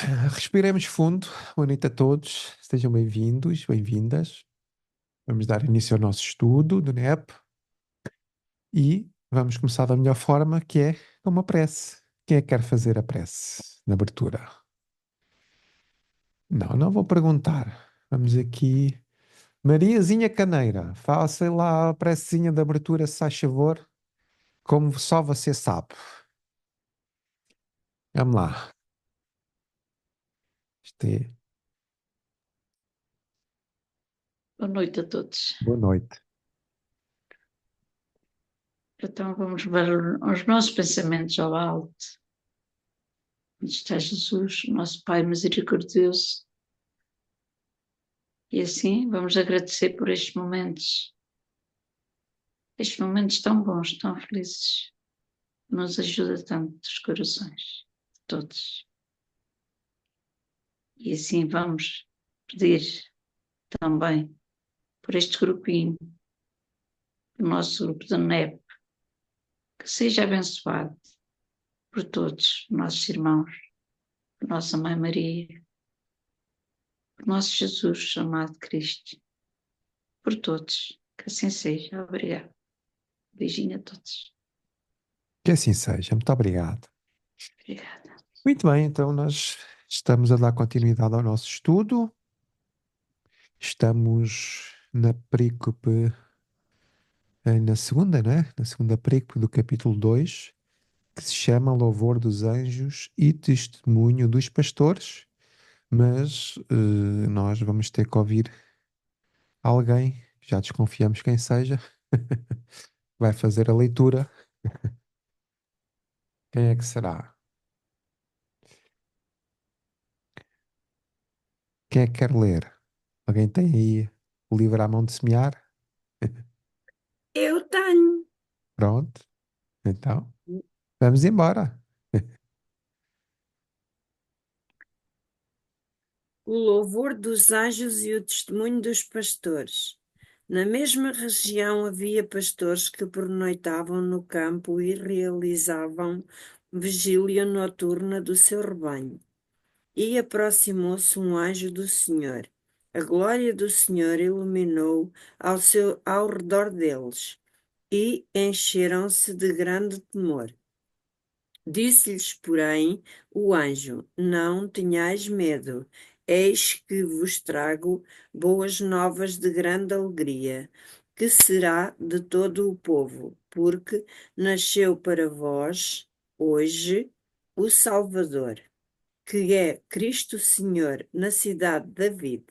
Respiremos fundo. Boa noite a todos. Sejam bem-vindos, bem-vindas. Vamos dar início ao nosso estudo do NEP e vamos começar da melhor forma, que é com uma prece. Quem é que quer fazer a prece na abertura? Não vou perguntar. Vamos aqui. Mariazinha Caneira, faça lá a precezinha de abertura, se faz favor, como só você sabe. Vamos lá. Isto é... Boa noite a todos. Boa noite. Então vamos levar os nossos pensamentos ao alto. Onde está Jesus, nosso Pai misericordioso. E assim vamos agradecer por estes momentos tão bons, tão felizes. Nos ajuda tanto os corações de todos. E assim vamos pedir também por este grupinho, o nosso grupo da NEP, que seja abençoado por todos, nossos irmãos, por nossa Mãe Maria, por nosso Jesus chamado Cristo, por todos. Que assim seja. Obrigada. Beijinho a todos. Que assim seja. Muito obrigado. Obrigada. Muito bem, então nós estamos a dar continuidade ao nosso estudo. Estamos na perícope, na segunda, né? Na segunda perícope do capítulo 2, que se chama Louvor dos Anjos e Testemunho dos Pastores, mas nós vamos ter que ouvir alguém, já desconfiamos quem seja, vai fazer a leitura. Quem é que será? Quem é que quer ler? Alguém tem aí o livro à mão de semear? Eu tenho. Pronto, então vamos embora. O louvor dos anjos e o testemunho dos pastores. Na mesma região havia pastores que pernoitavam no campo e realizavam vigília noturna do seu rebanho. E aproximou-se um anjo do Senhor. A glória do Senhor iluminou ao redor deles, e encheram-se de grande temor. Disse-lhes, porém, o anjo: Não tenhais medo, eis que vos trago boas novas de grande alegria, que será de todo o povo, porque nasceu para vós hoje o Salvador, que é Cristo Senhor, na cidade de David.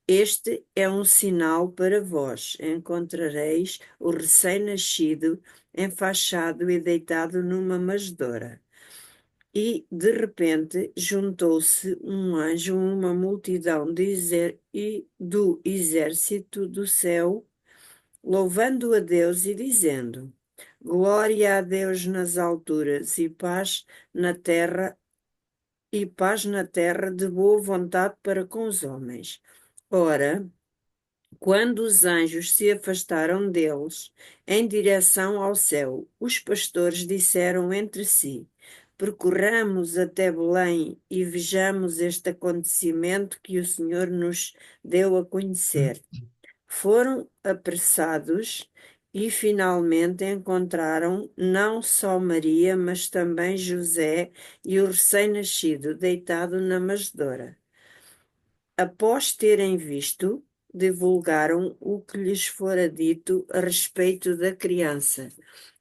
Este é um sinal para vós: encontrareis o recém-nascido enfaixado e deitado numa manjedoura. E, de repente, juntou-se um anjo, uma multidão do exército do céu, louvando a Deus e dizendo: Glória a Deus nas alturas paz na terra de boa vontade para com os homens. Ora, quando os anjos se afastaram deles, em direção ao céu, os pastores disseram entre si: Percorramos até Belém e vejamos este acontecimento que o Senhor nos deu a conhecer. Foram apressados e finalmente encontraram não só Maria, mas também José e o recém-nascido deitado na manjedoura. Após terem visto, divulgaram o que lhes fora dito a respeito da criança,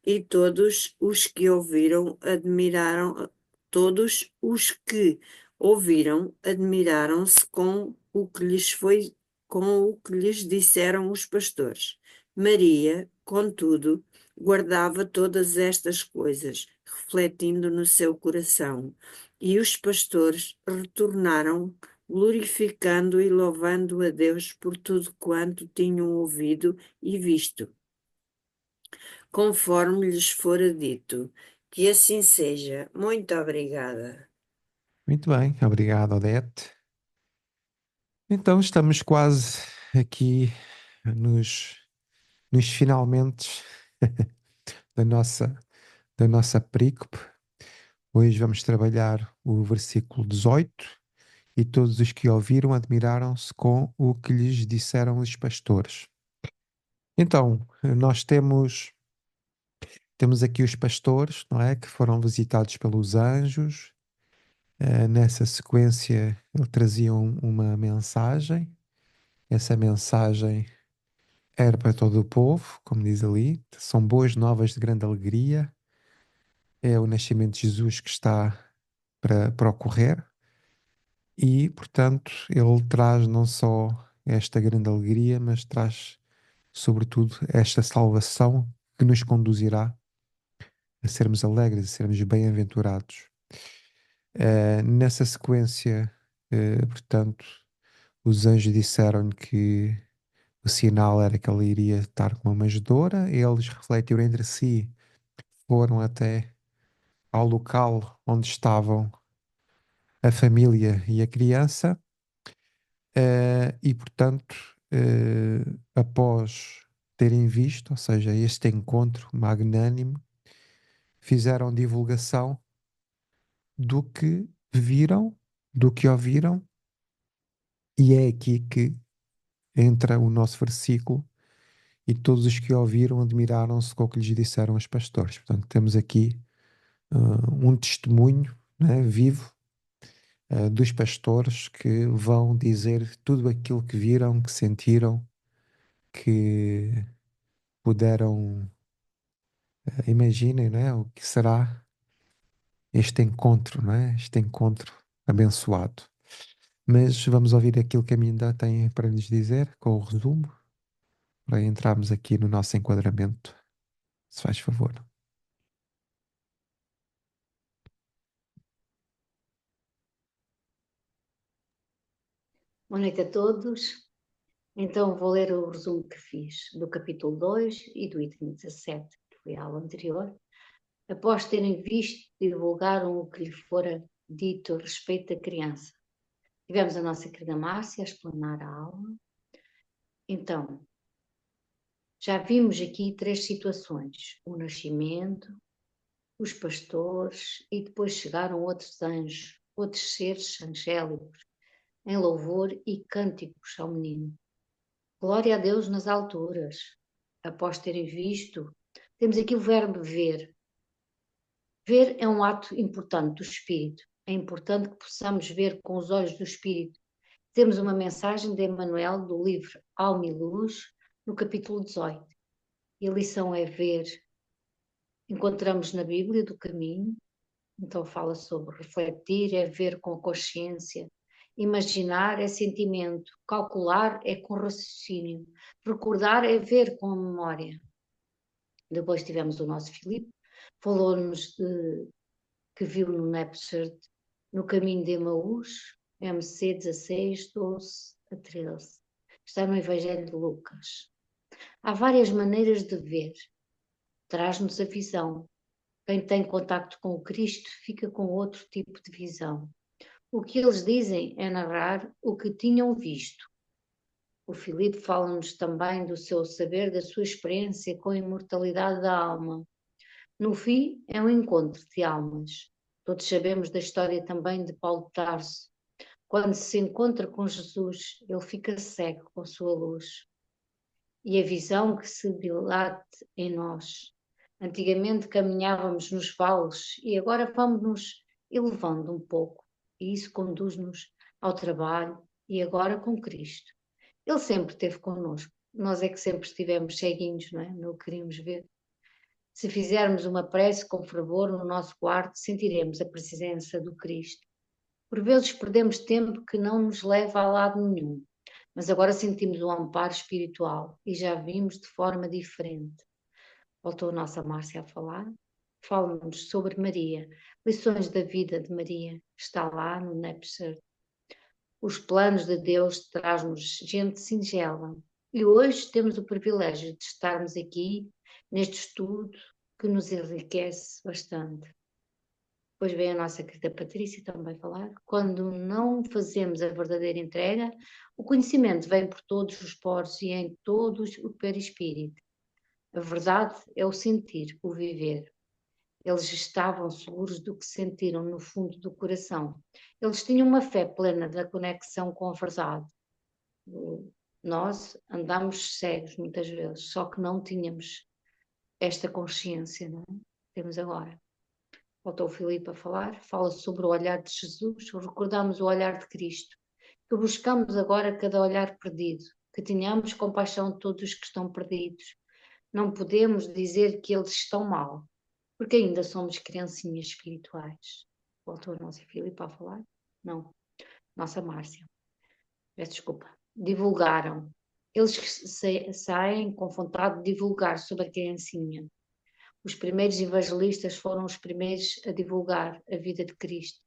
e todos os que ouviram admiraram-se com o que lhes disseram os pastores. Maria, contudo, guardava todas estas coisas, refletindo no seu coração, e os pastores retornaram glorificando e louvando a Deus por tudo quanto tinham ouvido e visto, conforme lhes fora dito. Que assim seja. Muito obrigada. Muito bem, obrigado, Odete. Então estamos quase aqui nos, nos finalmente da nossa, da nossa perícope. Hoje vamos trabalhar o versículo 18 e todos os que ouviram admiraram-se com o que lhes disseram os pastores. Então, nós temos aqui os pastores, não é? Que foram visitados pelos anjos. Nessa sequência, eles traziam uma mensagem. Essa mensagem era para todo o povo, como diz ali. São boas novas de grande alegria. É o nascimento de Jesus que está para ocorrer. E, portanto, ele traz não só esta grande alegria, mas traz, sobretudo, esta salvação que nos conduzirá a sermos alegres, a sermos bem-aventurados. Nessa sequência, portanto, os anjos disseram-lhe que o sinal era que ele iria estar com uma manjedoura. Eles refletiram entre si, foram até ao local onde estavam a família e a criança. E, portanto, após terem visto, ou seja, este encontro magnânimo, fizeram divulgação do que viram, do que ouviram, e é aqui que entra o nosso versículo. E todos os que ouviram admiraram-se com o que lhes disseram os pastores. Portanto, temos aqui um testemunho, né, vivo, dos pastores que vão dizer tudo aquilo que viram, que sentiram, que puderam. Imaginem, né, o que será este encontro, não é? Este encontro abençoado. Mas vamos ouvir aquilo que a Minda tem para nos dizer, com o resumo, para entrarmos aqui no nosso enquadramento. Se faz favor. Boa noite a todos. Então vou ler o resumo que fiz do capítulo 2 e do item 17, que foi a aula anterior. Após terem visto, divulgaram o que lhe fora dito a respeito da criança. Tivemos a nossa querida Márcia a explanar a aula. Então, já vimos aqui 3 situações: o nascimento, os pastores e depois chegaram outros anjos, outros seres angélicos, em louvor e cânticos ao menino. Glória a Deus nas alturas. Após terem visto, temos aqui o verbo ver. Ver é um ato importante do Espírito. É importante que possamos ver com os olhos do Espírito. Temos uma mensagem de Emmanuel do livro Alma e Luz, no capítulo 18. E a lição é ver. Encontramos na Bíblia do Caminho, então fala sobre refletir, é ver com consciência. Imaginar é sentimento, calcular é com raciocínio, recordar é ver com a memória. Depois tivemos o nosso Filipe, falou-nos de que viu no Napster no caminho de Emaús, MC 16, 12 a 13. Está no Evangelho de Lucas. Há várias maneiras de ver. Traz-nos a visão. Quem tem contacto com o Cristo fica com outro tipo de visão. O que eles dizem é narrar o que tinham visto. O Filipe fala-nos também do seu saber, da sua experiência com a imortalidade da alma. No fim, é um encontro de almas. Todos sabemos da história também de Paulo de Tarso. Quando se encontra com Jesus, ele fica cego com sua luz. E a visão que se dilate em nós. Antigamente caminhávamos nos vales e agora vamos-nos elevando um pouco. E isso conduz-nos ao trabalho e agora com Cristo. Ele sempre esteve connosco. Nós é que sempre estivemos ceguinhos, não é? Não o queríamos ver. Se fizermos uma prece com fervor no nosso quarto, sentiremos a presença do Cristo. Por vezes perdemos tempo que não nos leva a lado nenhum, mas agora sentimos o amparo espiritual e já vimos de forma diferente. Voltou a nossa Márcia a falar. Fala-nos sobre Maria, lições da vida de Maria. Está lá no Napster. Os planos de Deus traz-nos gente singela. E hoje temos o privilégio de estarmos aqui neste estudo que nos enriquece bastante. Depois vem a nossa querida Patrícia também falar. Quando não fazemos a verdadeira entrega, o conhecimento vem por todos os poros e em todos o perispírito. A verdade é o sentir, o viver. Eles estavam seguros do que sentiram no fundo do coração. Eles tinham uma fé plena da conexão com a verdade. Nós andámos cegos muitas vezes, só que não tínhamos esta consciência, não é? Temos agora. Voltou o Filipe a falar, fala sobre o olhar de Jesus, recordamos o olhar de Cristo, que buscamos agora cada olhar perdido, que tenhamos compaixão de todos os que estão perdidos. Não podemos dizer que eles estão mal, porque ainda somos criancinhas espirituais. Voltou a nossa Filipe a falar? Não. Nossa Márcia. Peço desculpa. Divulgaram. Eles saem com vontade de divulgar sobre a criancinha. Os primeiros evangelistas foram os primeiros a divulgar a vida de Cristo.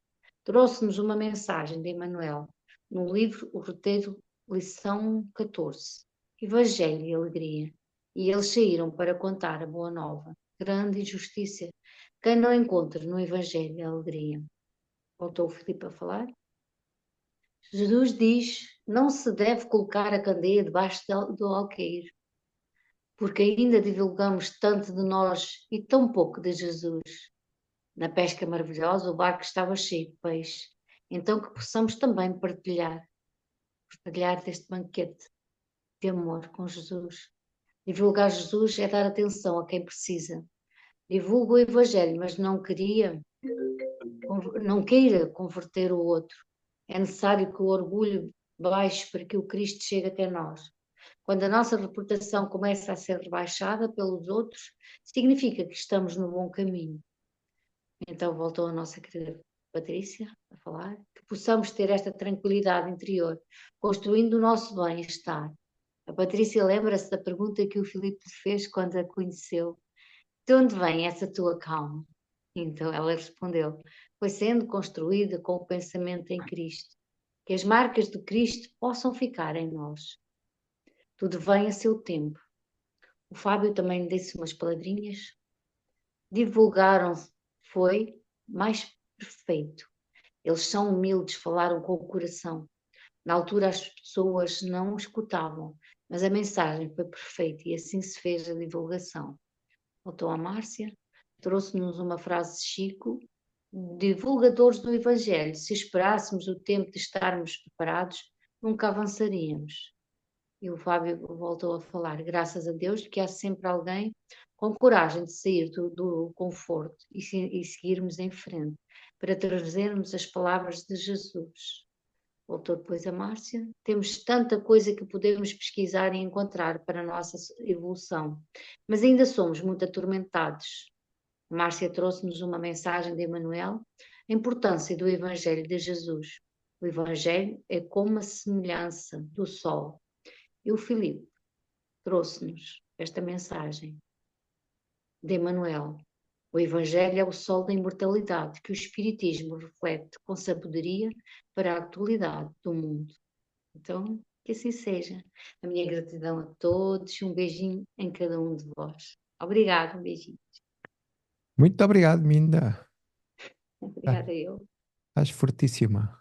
Trouxe-nos uma mensagem de Emmanuel, no livro O Roteiro, lição 14, Evangelho e Alegria. E eles saíram para contar a boa nova. Grande injustiça. Quem não encontra no Evangelho a alegria? Voltou o Filipe a falar. Jesus diz, não se deve colocar a candeia debaixo do alqueire, porque ainda divulgamos tanto de nós e tão pouco de Jesus. Na pesca maravilhosa, o barco estava cheio de peixe, então que possamos também partilhar deste banquete de amor com Jesus. Divulgar Jesus é dar atenção a quem precisa. Divulga o Evangelho, mas não queira converter o outro. É necessário que o orgulho baixe para que o Cristo chegue até nós. Quando a nossa reputação começa a ser rebaixada pelos outros, significa que estamos no bom caminho. Então voltou a nossa querida Patrícia a falar, que possamos ter esta tranquilidade interior, construindo o nosso bem-estar. A Patrícia lembra-se da pergunta que o Filipe fez quando a conheceu. De onde vem essa tua calma? Então ela respondeu, foi sendo construída com o pensamento em Cristo, que as marcas de Cristo possam ficar em nós. Tudo vem a seu tempo. O Fábio também disse umas palavrinhas. Divulgaram foi mais perfeito. Eles são humildes, falaram com o coração. Na altura as pessoas não escutavam, mas a mensagem foi perfeita e assim se fez a divulgação. Voltou a Márcia, trouxe-nos uma frase de Chico, divulgadores do Evangelho, se esperássemos o tempo de estarmos preparados, nunca avançaríamos. E o Fábio voltou a falar, graças a Deus que há sempre alguém com coragem de sair do conforto e seguirmos em frente, para trazermos as palavras de Jesus. Voltou depois a Márcia. Temos tanta coisa que podemos pesquisar e encontrar para a nossa evolução, mas ainda somos muito atormentados. A Márcia trouxe-nos uma mensagem de Emmanuel, a importância do Evangelho de Jesus. O Evangelho é como a semelhança do sol. E o Filipe trouxe-nos esta mensagem de Emmanuel. O Evangelho é o sol da imortalidade que o Espiritismo reflete com sabedoria para a atualidade do mundo. Então, que assim seja. A minha gratidão a todos e um beijinho em cada um de vós. Obrigada, um beijinho. Muito obrigado, Minda. Obrigada eu. Estás fortíssima.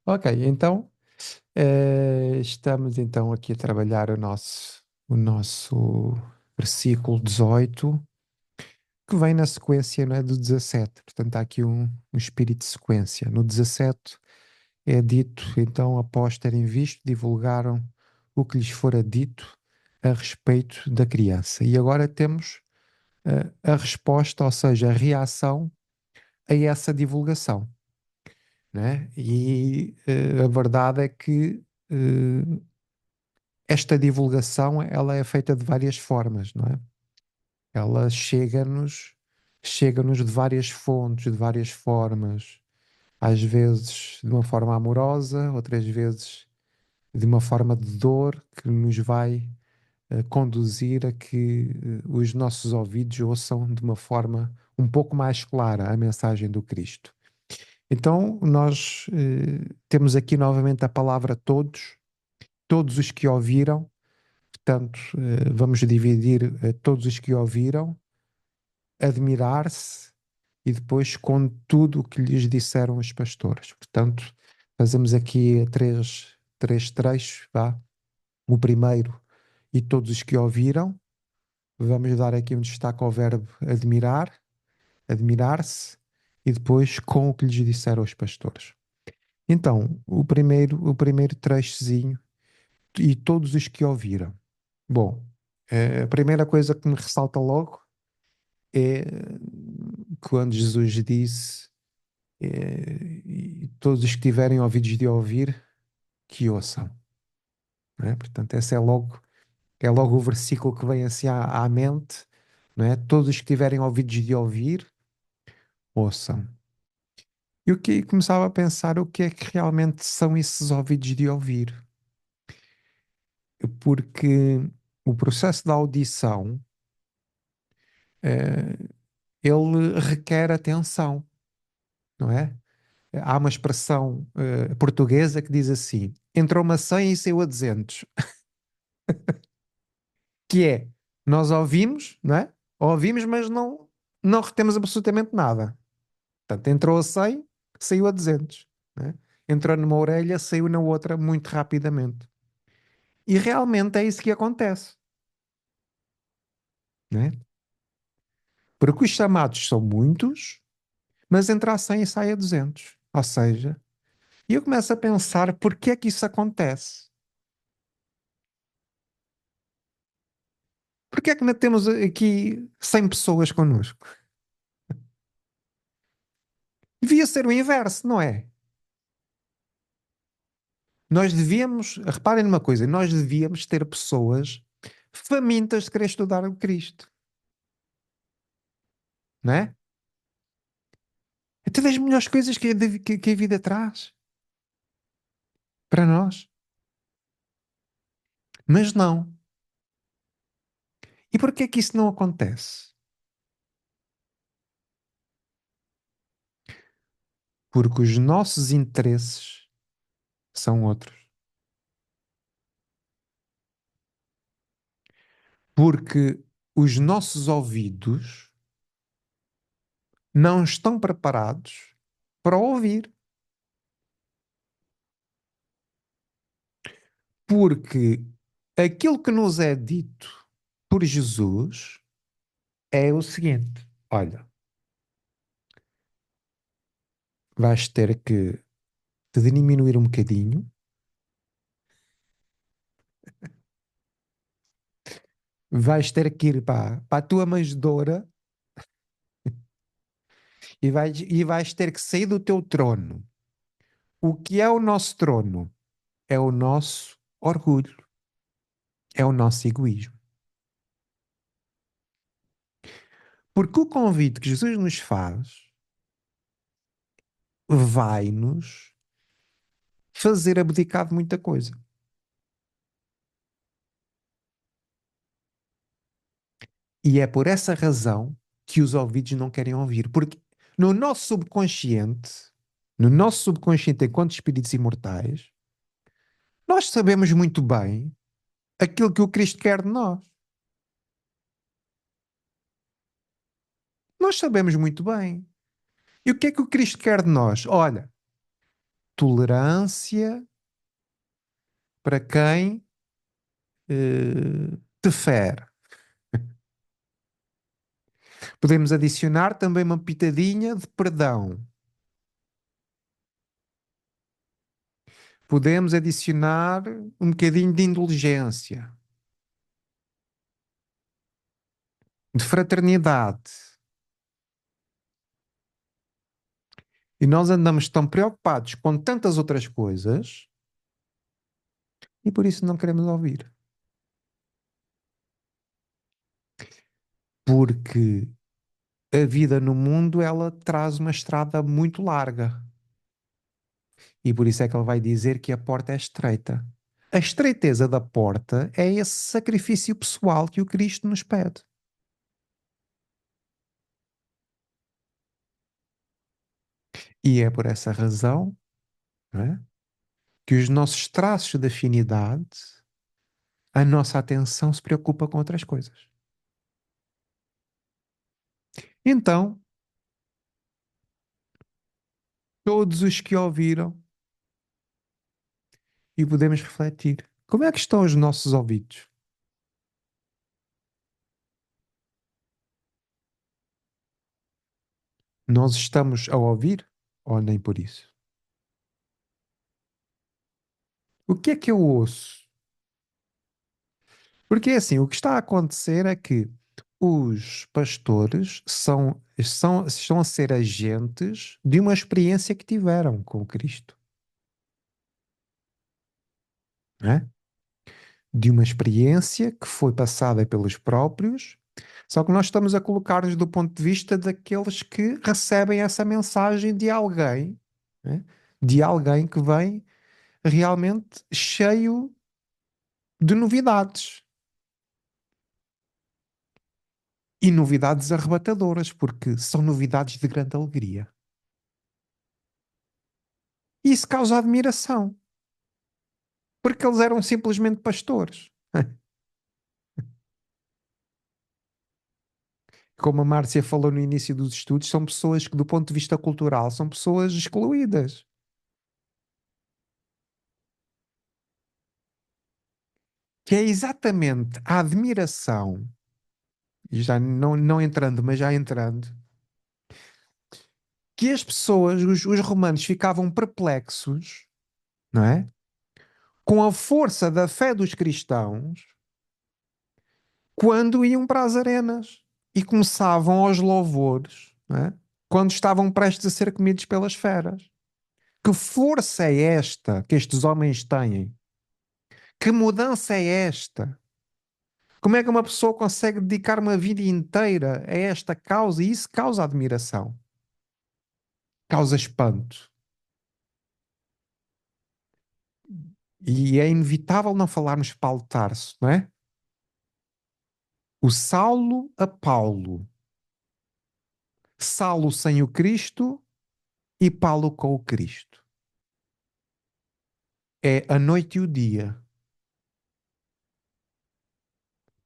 Ok, então estamos então aqui a trabalhar o nosso versículo 18, que vem na sequência, não é, do 17. Portanto, há aqui um espírito de sequência. No 17 é dito, então, após terem visto, divulgaram o que lhes fora dito a respeito da criança. E agora temos a resposta, ou seja, a reação a essa divulgação, né? E a verdade é que esta divulgação ela é feita de várias formas, não é? Ela chega-nos de várias fontes, de várias formas, às vezes de uma forma amorosa, outras vezes de uma forma de dor que nos vai conduzir a que os nossos ouvidos ouçam de uma forma um pouco mais clara a mensagem do Cristo. Então, nós temos aqui novamente a palavra todos, todos os que ouviram, portanto, vamos dividir todos os que ouviram, admirar-se e depois com tudo o que lhes disseram os pastores. Portanto, fazemos aqui três trechos, vá. O primeiro, e todos os que ouviram, Vamos dar aqui um destaque ao verbo admirar, admirar-se, e depois com o que lhes disseram os pastores. Então, o primeiro trechozinho, e todos os que ouviram. Bom, a primeira coisa que me ressalta logo é quando Jesus disse, e todos os que tiverem ouvidos de ouvir, que ouçam. Não é? Portanto, esse é logo o versículo que vem assim à mente, não é? Todos os que tiverem ouvidos de ouvir, ouçam. E o que começava a pensar o que é que realmente são esses ouvidos de ouvir. Porque o processo da audição, eh, ele requer atenção, não é? Há uma expressão portuguesa que diz assim: entrou uma 100 e saiu a 200, que é, nós ouvimos, não é? Ouvimos, mas não retemos absolutamente nada. Portanto, entrou a 100, saiu a 200, não é? Entrou numa orelha, saiu na outra muito rapidamente. E realmente é isso que acontece, não é? Porque os chamados são muitos, mas entra a 100 e sai a 200. Ou seja, e eu começo a pensar porque é que isso acontece? Porque é que ainda temos aqui 100 pessoas connosco? Devia ser o inverso, não é? Nós devíamos, reparem numa coisa, nós devíamos ter pessoas famintas de querer estudar o Cristo, não é? É das melhores coisas que a vida traz para nós. Mas não. E porquê é que isso não acontece? Porque os nossos interesses são outros. Porque os nossos ouvidos não estão preparados para ouvir. Porque aquilo que nos é dito por Jesus é o seguinte: olha, vais ter que te diminuir um bocadinho, vais ter que ir para a tua manjedoura e vais ter que sair do teu trono. O que é o nosso trono? É o nosso orgulho, é o nosso egoísmo. Porque o convite que Jesus nos faz vai-nos fazer abdicar de muita coisa. E é por essa razão que os ouvidos não querem ouvir. Porque no nosso subconsciente, enquanto espíritos imortais, nós sabemos muito bem aquilo que o Cristo quer de nós. Nós sabemos muito bem. E o que é que o Cristo quer de nós? Olha, tolerância para quem te fere. Podemos adicionar também uma pitadinha de perdão. Podemos adicionar um bocadinho de indulgência, de fraternidade. E nós andamos tão preocupados com tantas outras coisas e por isso não queremos ouvir. Porque a vida no mundo, ela traz uma estrada muito larga. E por isso é que ele vai dizer que a porta é estreita. A estreiteza da porta é esse sacrifício pessoal que o Cristo nos pede. E é por essa razão, não é, que os nossos traços de afinidade, a nossa atenção se preocupa com outras coisas. Então, todos os que ouviram, e podemos refletir, como é que estão os nossos ouvidos? Nós estamos a ouvir ou nem por isso? O que é que eu ouço? Porque assim, o que está a acontecer é que os pastores estão a ser agentes de uma experiência que tiveram com Cristo, não é? De uma experiência que foi passada pelos próprios, só que nós estamos a colocar-nos do ponto de vista daqueles que recebem essa mensagem de alguém, né? De alguém que vem realmente cheio de novidades e novidades arrebatadoras, porque são novidades de grande alegria. E isso causa admiração, porque eles eram simplesmente pastores. Como a Márcia falou no início dos estudos, são pessoas que, do ponto de vista cultural, são pessoas excluídas. Que é exatamente a admiração, e já não entrando, mas já entrando, que as pessoas, os romanos, ficavam perplexos, não é? Com a força da fé dos cristãos quando iam para as arenas e começavam aos louvores, não é? Quando estavam prestes a ser comidos pelas feras. Que força é esta que estes homens têm? Que mudança é esta? Como é que uma pessoa consegue dedicar uma vida inteira a esta causa? E isso causa admiração, causa espanto. E é inevitável não falarmos Paulo de Tarso, não é? O Saulo a Paulo. Saulo sem o Cristo e Paulo com o Cristo. É a noite e o dia.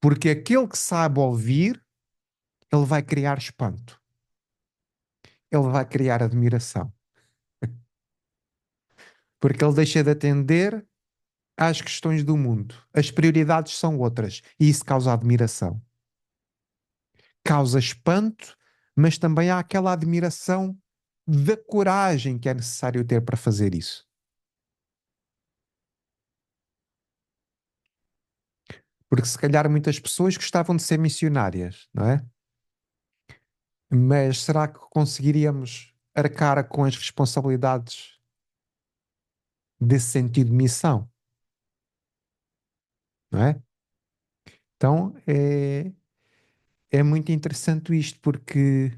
Porque aquele que sabe ouvir, ele vai criar espanto. Ele vai criar admiração. Porque ele deixa de atender às questões do mundo. As prioridades são outras. E isso causa admiração. Causa espanto, mas também há aquela admiração da coragem que é necessário ter para fazer isso. Porque se calhar muitas pessoas gostavam de ser missionárias, não é? Mas será que conseguiríamos arcar com as responsabilidades desse sentido de missão, não é? Então é muito interessante isto, porque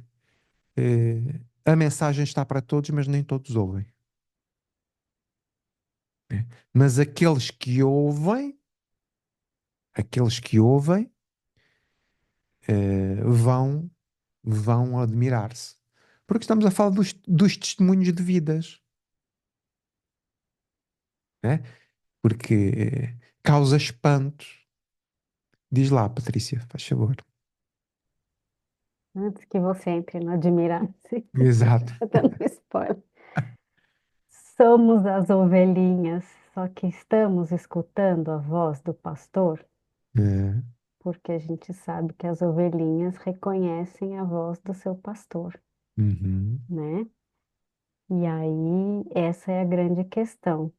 a mensagem está para todos, mas nem todos ouvem. Né? Mas aqueles que ouvem, vão admirar-se. Porque estamos a falar dos testemunhos de vidas, né? Porque causa espanto. Diz lá, Patrícia, faz favor. Antes que você entre no admirar-se, Exato. já dando spoiler. Somos as ovelhinhas, só que estamos escutando a voz do pastor, É, porque a gente sabe que as ovelhinhas reconhecem a voz do seu pastor, uhum, né? E aí, essa é a grande questão.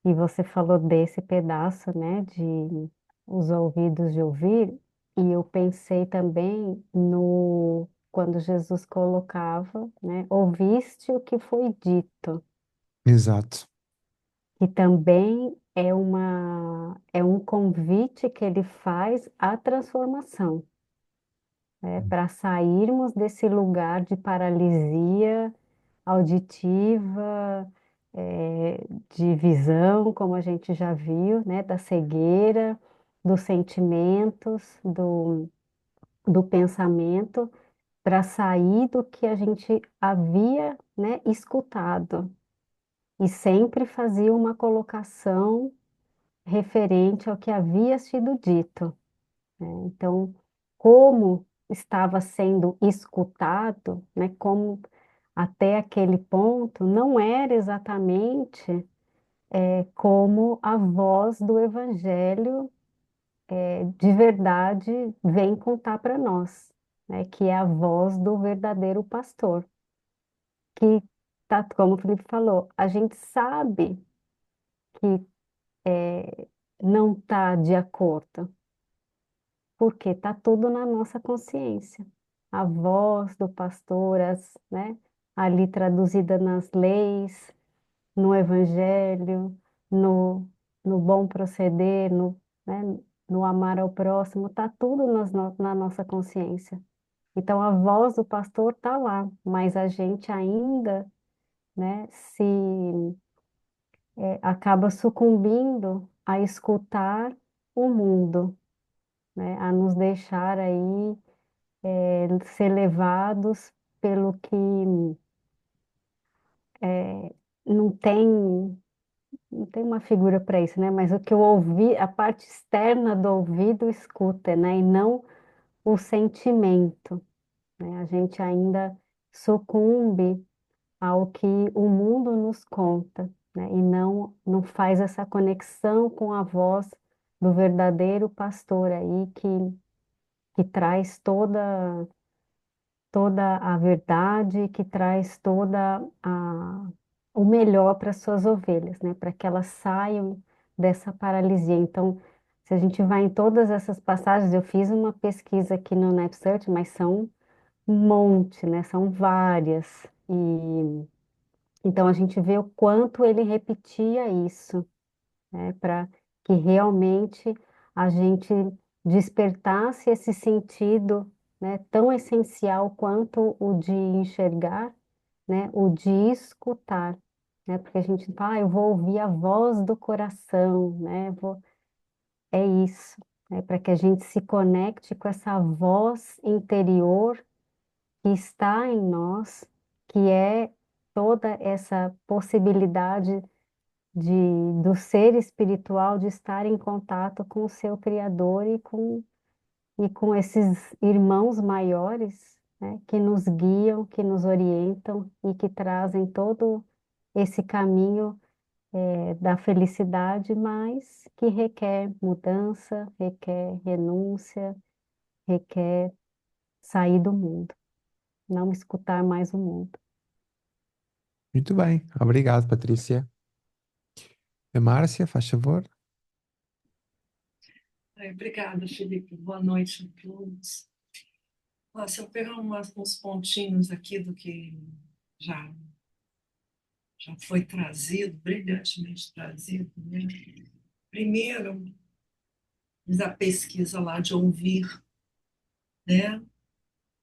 E você falou desse pedaço, né, de os ouvidos de ouvir, e eu pensei também no quando Jesus colocava, né, ouviste o que foi dito, exato. que também é um convite que ele faz à transformação, né, para sairmos desse lugar de paralisia auditiva, de visão, como a gente já viu, né, da cegueira, dos sentimentos, do pensamento, para sair do que a gente havia, né, escutado. E sempre fazia uma colocação referente ao que havia sido dito, né? Então, como estava sendo escutado, né, como até aquele ponto não era exatamente como a voz do Evangelho de verdade vem contar para nós, né, que é a voz do verdadeiro pastor. que tá, como o Felipe falou, a gente sabe que não está de acordo, porque está tudo na nossa consciência. A voz do pastor, né, ali traduzida nas leis, no evangelho, no bom proceder, né, no amar ao próximo, está tudo na nossa consciência. Então a voz do pastor está lá, mas a gente ainda, né, se acaba sucumbindo a escutar o mundo, né, a nos deixar aí ser levados pelo que não tem, não tem uma figura para isso, né? Mas o que eu ouvi, a parte externa do ouvido escuta, né? E não o sentimento, né? A gente ainda sucumbe ao que o mundo nos conta, né? E não faz essa conexão com a voz do verdadeiro pastor aí que traz toda a verdade, que traz o melhor para as suas ovelhas, né? Para que elas saiam dessa paralisia. Então, se a gente vai em todas essas passagens, eu fiz uma pesquisa aqui no NapSearch, mas são um monte, né? São várias. E então a gente vê o quanto ele repetia isso, né, para que realmente a gente despertasse esse sentido, né, tão essencial quanto o de enxergar, né, o de escutar, né, porque a gente fala, eu vou ouvir a voz do coração, né, é isso, né, para que a gente se conecte com essa voz interior que está em nós, que é toda essa possibilidade do ser espiritual de estar em contato com o seu Criador e com esses irmãos maiores, né, que nos guiam, que nos orientam e que trazem todo esse caminho da felicidade, mas que requer mudança, requer renúncia, requer sair do mundo, não escutar mais o mundo. Muito bem, obrigado, Patrícia. A Márcia, faz favor. Obrigada, Felipe. Boa noite a todos. Se eu pegar uns pontinhos aqui do que já, já foi trazido, brilhantemente trazido, né? Primeiro, fiz a pesquisa lá de ouvir, né?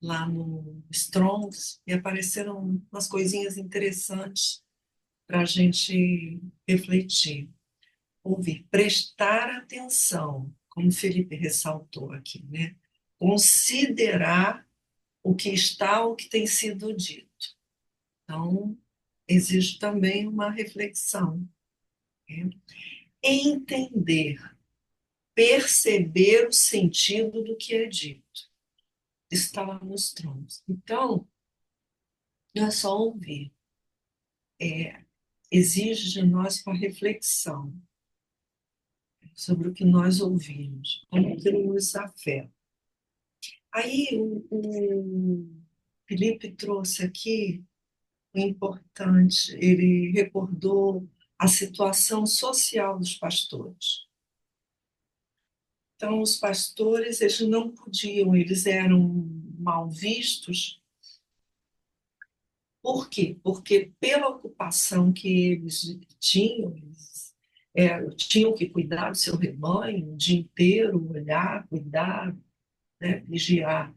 Lá no Strongs, e apareceram umas coisinhas interessantes para a gente refletir. Ouvir, prestar atenção, como o Felipe ressaltou aqui, né? Considerar o que está, o que tem sido dito. Então, existe também uma reflexão, né? Entender, perceber o sentido do que é dito. Isso está lá nos tronos. Então, não é só ouvir, exige de nós uma reflexão sobre o que nós ouvimos, como aquilo nos afeta. Aí, o Felipe trouxe aqui o importante, ele recordou a situação social dos pastores. Então, os pastores, eles não podiam, eles eram mal vistos. Por quê? Porque pela ocupação que eles tinham que cuidar do seu rebanho o dia inteiro, olhar, cuidar, né, vigiar.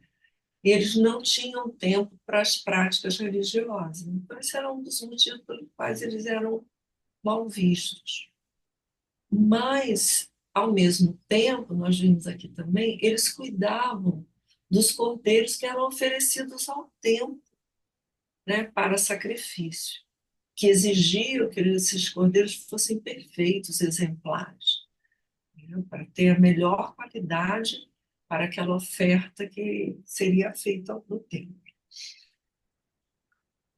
Eles não tinham tempo para as práticas religiosas. Então, esse era um dos motivos pelos quais eles eram mal vistos. Mas, ao mesmo tempo, nós vimos aqui também, eles cuidavam dos cordeiros que eram oferecidos ao templo, né, para sacrifício, que exigiam que esses cordeiros fossem perfeitos, exemplares, né, para ter a melhor qualidade para aquela oferta que seria feita no templo.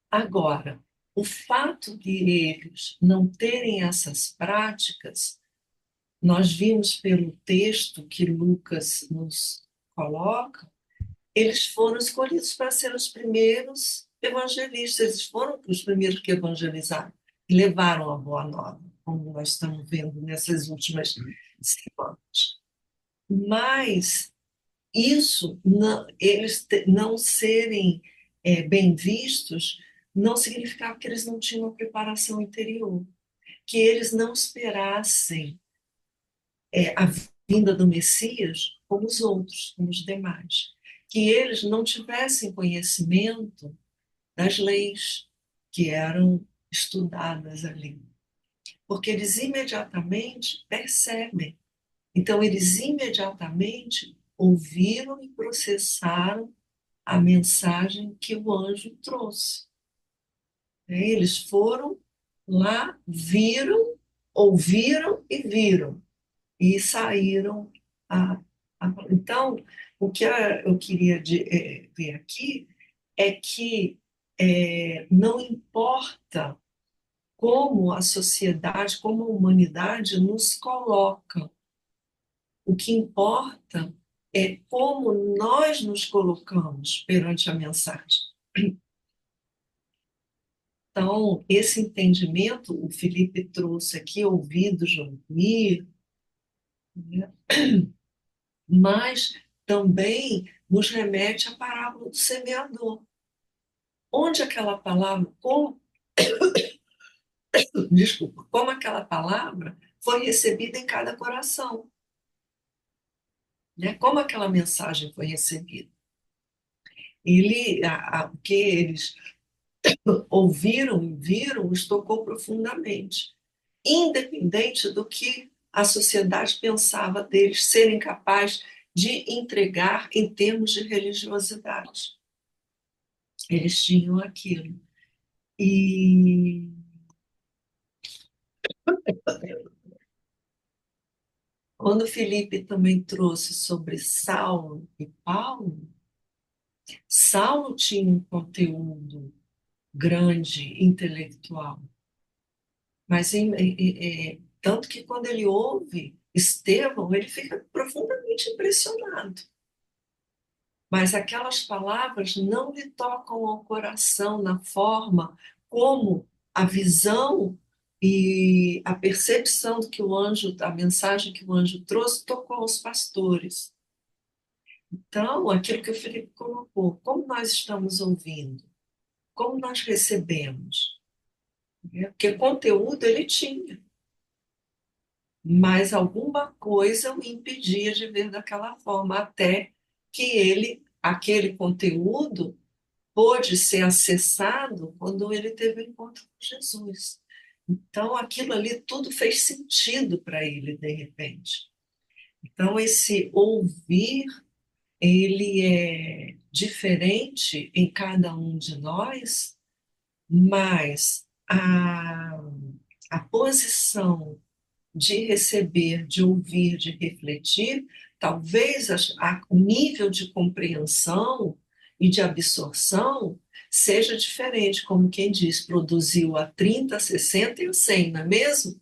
Agora, o fato de eles não terem essas práticas, nós vimos pelo texto que Lucas nos coloca, eles foram escolhidos para ser os primeiros evangelistas, eles foram os primeiros que evangelizaram e levaram a boa nova, como nós estamos vendo nessas últimas semanas. Mas isso, não, não serem bem vistos, não significava que eles não tinham uma preparação interior, que eles não esperassem a vinda do Messias como os outros, como os demais, que eles não tivessem conhecimento das leis que eram estudadas ali, porque eles imediatamente percebem. Então, eles imediatamente ouviram e processaram a mensagem que o anjo trouxe. Eles foram lá, viram, ouviram e viram, e saíram. Então, o que eu queria ver aqui é que não importa como a sociedade, como a humanidade nos coloca, o que importa é como nós nos colocamos perante a mensagem. Então, esse entendimento, o Felipe trouxe aqui, ouvidos de ouvir, né? Mas também nos remete à parábola do semeador. Onde aquela palavra, desculpa, como aquela palavra foi recebida em cada coração, né? Como aquela mensagem foi recebida. O que eles ouviram e viram os tocou profundamente, independente do que a sociedade pensava deles serem capazes de entregar em termos de religiosidade. Eles tinham aquilo. E quando Felipe também trouxe sobre Saulo e Paulo, Saulo tinha um conteúdo grande, intelectual, mas tanto que quando ele ouve Estevão, ele fica profundamente impressionado. Mas aquelas palavras não lhe tocam ao coração na forma como a visão e a percepção do que o anjo, a mensagem que o anjo trouxe, tocou aos pastores. Então, aquilo que o Felipe colocou, como nós estamos ouvindo, como nós recebemos, né? Porque conteúdo ele tinha, mas alguma coisa o impedia de ver daquela forma, até que aquele conteúdo pôde ser acessado quando ele teve o encontro com Jesus. Então, aquilo ali tudo fez sentido para ele, de repente. Então, esse ouvir, ele é diferente em cada um de nós, mas a posição de receber, de ouvir, de refletir, talvez o nível de compreensão e de absorção seja diferente, como quem diz, produziu a 30, a 60 e a 100, não é mesmo?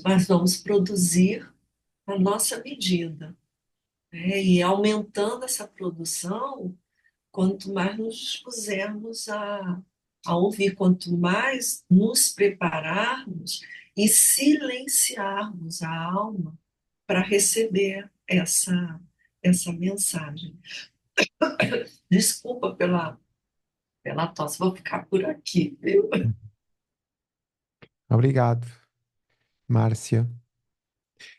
Mas vamos produzir a nossa medida, né? E aumentando essa produção, quanto mais nos dispusermos a ouvir, quanto mais nos prepararmos e silenciarmos a alma para receber essa mensagem. Desculpa pela tosse, vou ficar por aqui, viu? Obrigado, Márcia.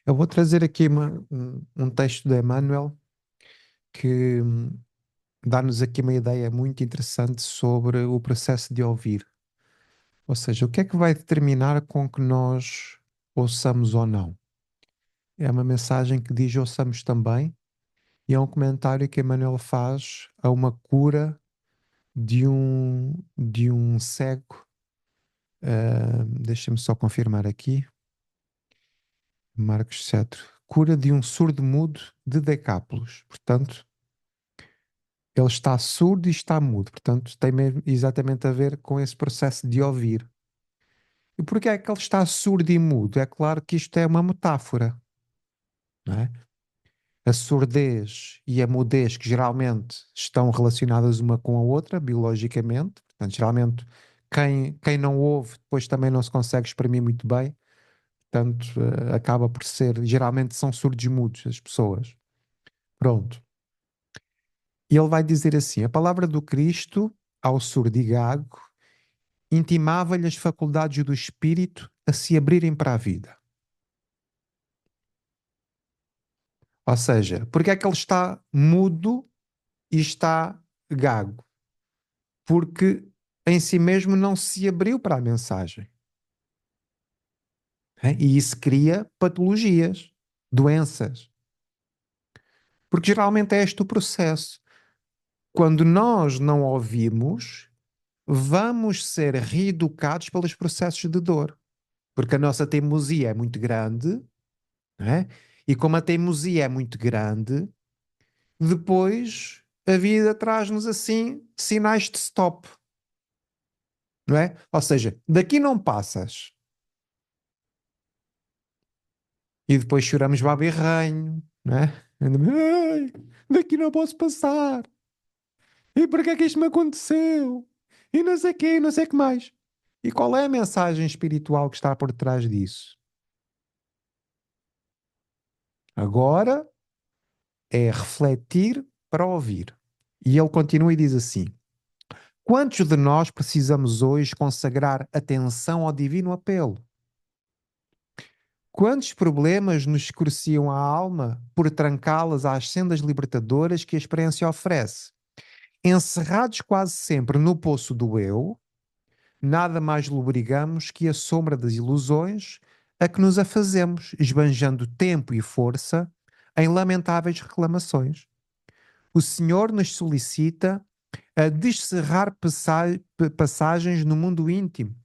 Eu vou trazer aqui um texto de Emmanuel que dá-nos aqui uma ideia muito interessante sobre o processo de ouvir. Ou seja, o que é que vai determinar com que nós ouçamos ou não? É uma mensagem que diz ouçamos também, e é um comentário que Emmanuel faz a uma cura de um cego. Deixa-me só confirmar aqui. Marcos 7. Cura de um surdo-mudo de Decápolis. Portanto, ele está surdo e está mudo. Portanto, tem mesmo exatamente a ver com esse processo de ouvir. E porquê é que ele está surdo e mudo? É claro que isto é uma metáfora, não é? a surdez e a mudez, que geralmente estão relacionadas uma com a outra, biologicamente. Portanto, geralmente, quem não ouve, depois também não se consegue exprimir muito bem. Portanto, acaba por ser, geralmente são surdos mudos as pessoas. Pronto. E ele vai dizer assim: a palavra do Cristo ao surdo e gago intimava-lhe as faculdades do espírito a se abrirem para a vida. Ou seja, porque é que ele está mudo e está gago? Porque em si mesmo não se abriu para a mensagem. E isso cria patologias, doenças. Porque geralmente é este o processo. Quando nós não ouvimos, vamos ser reeducados pelos processos de dor. Porque a nossa teimosia é muito grande, não é? E como a teimosia é muito grande, depois a vida traz-nos assim sinais de stop, não é? Ou seja, daqui não passas. E depois choramos babirranho, não é? Ai, daqui não posso passar. E por que é que isto me aconteceu? E não sei o quê, e não sei o que mais. E qual é a mensagem espiritual que está por trás disso? Agora é refletir para ouvir. E ele continua e diz assim: quantos de nós precisamos hoje consagrar atenção ao divino apelo? Quantos problemas nos escureciam a alma por trancá-las às sendas libertadoras que a experiência oferece? Encerrados quase sempre no poço do eu, nada mais lobrigamos que a sombra das ilusões a que nos afazemos, esbanjando tempo e força em lamentáveis reclamações. O Senhor nos solicita a descerrar passagens no mundo íntimo,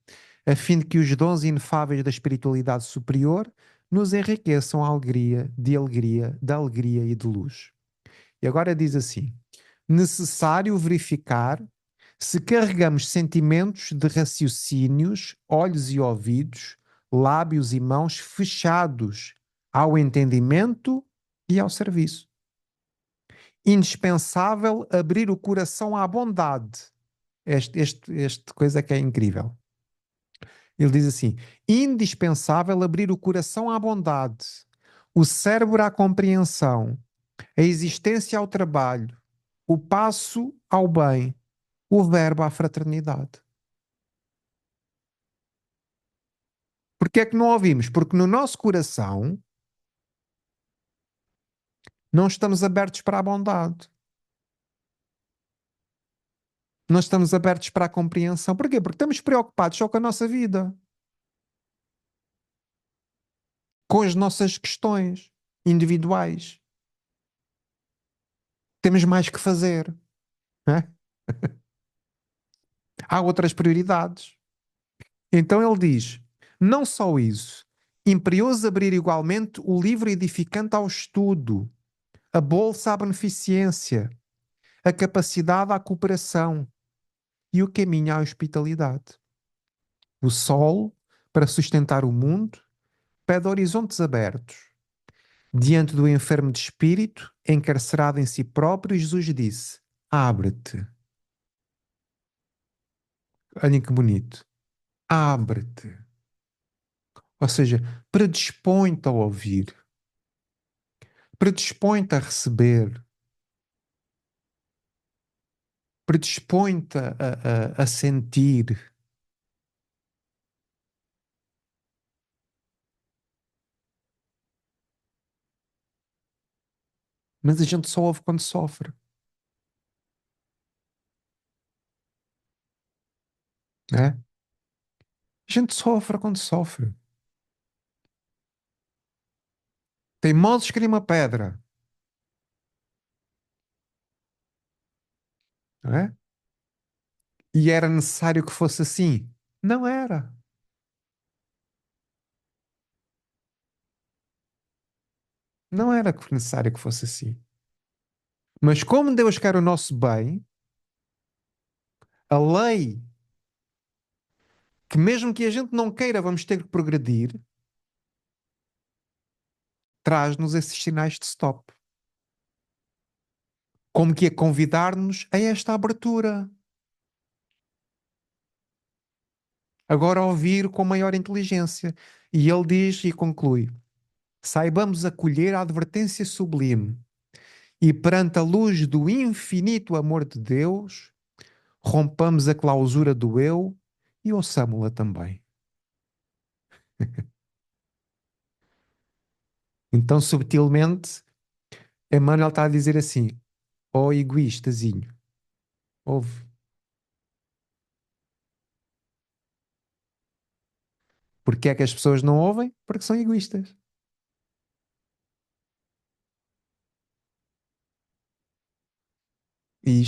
a fim de que os dons inefáveis da espiritualidade superior nos enriqueçam a alegria, da alegria e de luz. E agora diz assim: necessário verificar se carregamos sentimentos de raciocínios, olhos e ouvidos, lábios e mãos fechados ao entendimento e ao serviço. Indispensável abrir o coração à bondade. Este coisa que é incrível. Ele diz assim: indispensável abrir o coração à bondade, o cérebro à compreensão, a existência ao trabalho, o passo ao bem, o verbo à fraternidade. Porque é que não ouvimos? Porque no nosso coração não estamos abertos para a bondade. Não estamos abertos para a compreensão. Porquê? Porque estamos preocupados só com a nossa vida, com as nossas questões individuais. Temos mais que fazer, não é? Há outras prioridades. Então ele diz: não só isso, imperioso abrir igualmente o livro edificante ao estudo, a bolsa à beneficência, a capacidade à cooperação e o caminho à hospitalidade. O sol, para sustentar o mundo, pede horizontes abertos. Diante do enfermo de espírito, encarcerado em si próprio, Jesus disse: abre-te. Olhem que bonito. Abre-te. Ou seja, predispõe-te a ouvir, predispõe-te a receber, predispõe-te a sentir. Mas a gente só ouve quando sofre, né? A gente sofre quando sofre. Teimosos queriam uma pedra, não é? E era necessário que fosse assim. Não era. Não era necessário que fosse assim. Mas como Deus quer o nosso bem, a lei, que mesmo que a gente não queira, vamos ter que progredir, traz-nos esses sinais de stop. como que a convidar-nos a esta abertura. Agora ouvir com maior inteligência. E ele diz e conclui: saibamos acolher a advertência sublime e perante a luz do infinito amor de Deus, rompamos a clausura do eu e ouçamo-la também. Então, subtilmente, Emmanuel está a dizer assim: ó egoístazinho, ouve. Porque é que as pessoas não ouvem? Porque são egoístas. E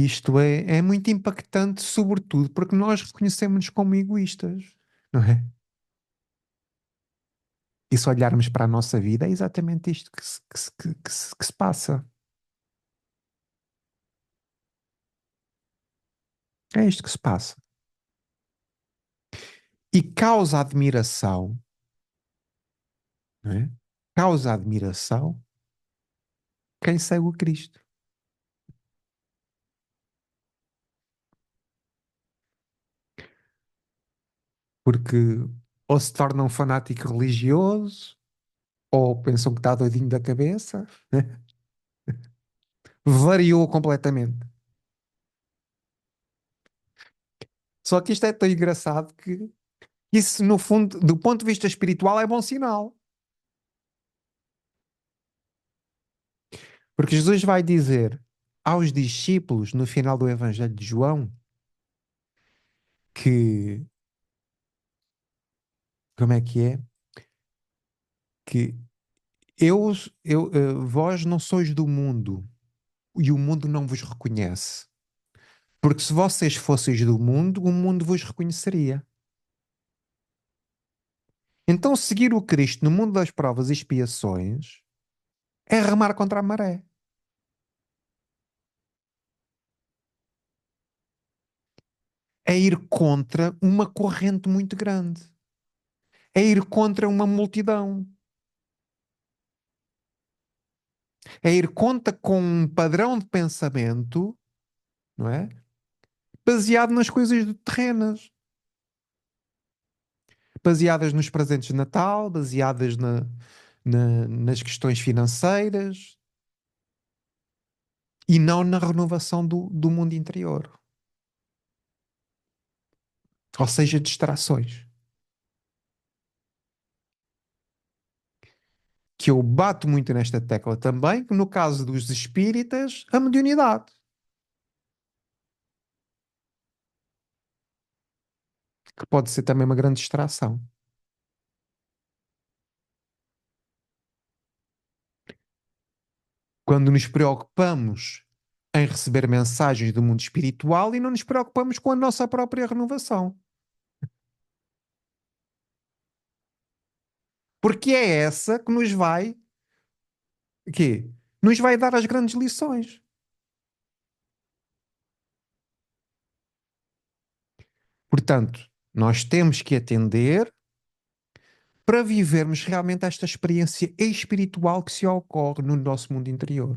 isto é muito impactante, sobretudo porque nós reconhecemos-nos como egoístas, não é? E se olharmos para a nossa vida, é exatamente isto que se passa. É isto que se passa. E causa admiração, não é? Causa admiração quem segue o Cristo. Porque ou se torna um fanático religioso, ou pensam que está doidinho da cabeça, né? Variou completamente. Só que isto é tão engraçado que isso, no fundo, do ponto de vista espiritual, é bom sinal. Porque Jesus vai dizer aos discípulos, no final do Evangelho de João, que, como é que é? Que vós não sois do mundo e o mundo não vos reconhece. Porque se vocês fosseis do mundo, o mundo vos reconheceria. Então, seguir o Cristo no mundo das provas e expiações é remar contra a maré. É ir contra uma corrente muito grande. É ir contra uma multidão. É ir contra com um padrão de pensamento, não é? Baseado nas coisas terrenas. Baseadas nos presentes de Natal, baseadas nas questões financeiras e não na renovação do mundo interior. Ou seja, distrações. Que eu bato muito nesta tecla também, que no caso dos espíritas, a mediunidade. Que pode ser também uma grande distração. Quando nos preocupamos em receber mensagens do mundo espiritual e não nos preocupamos com a nossa própria renovação. Porque é essa que nos vai, quê? Nos vai dar as grandes lições. Portanto, nós temos que atender para vivermos realmente esta experiência espiritual que se ocorre no nosso mundo interior.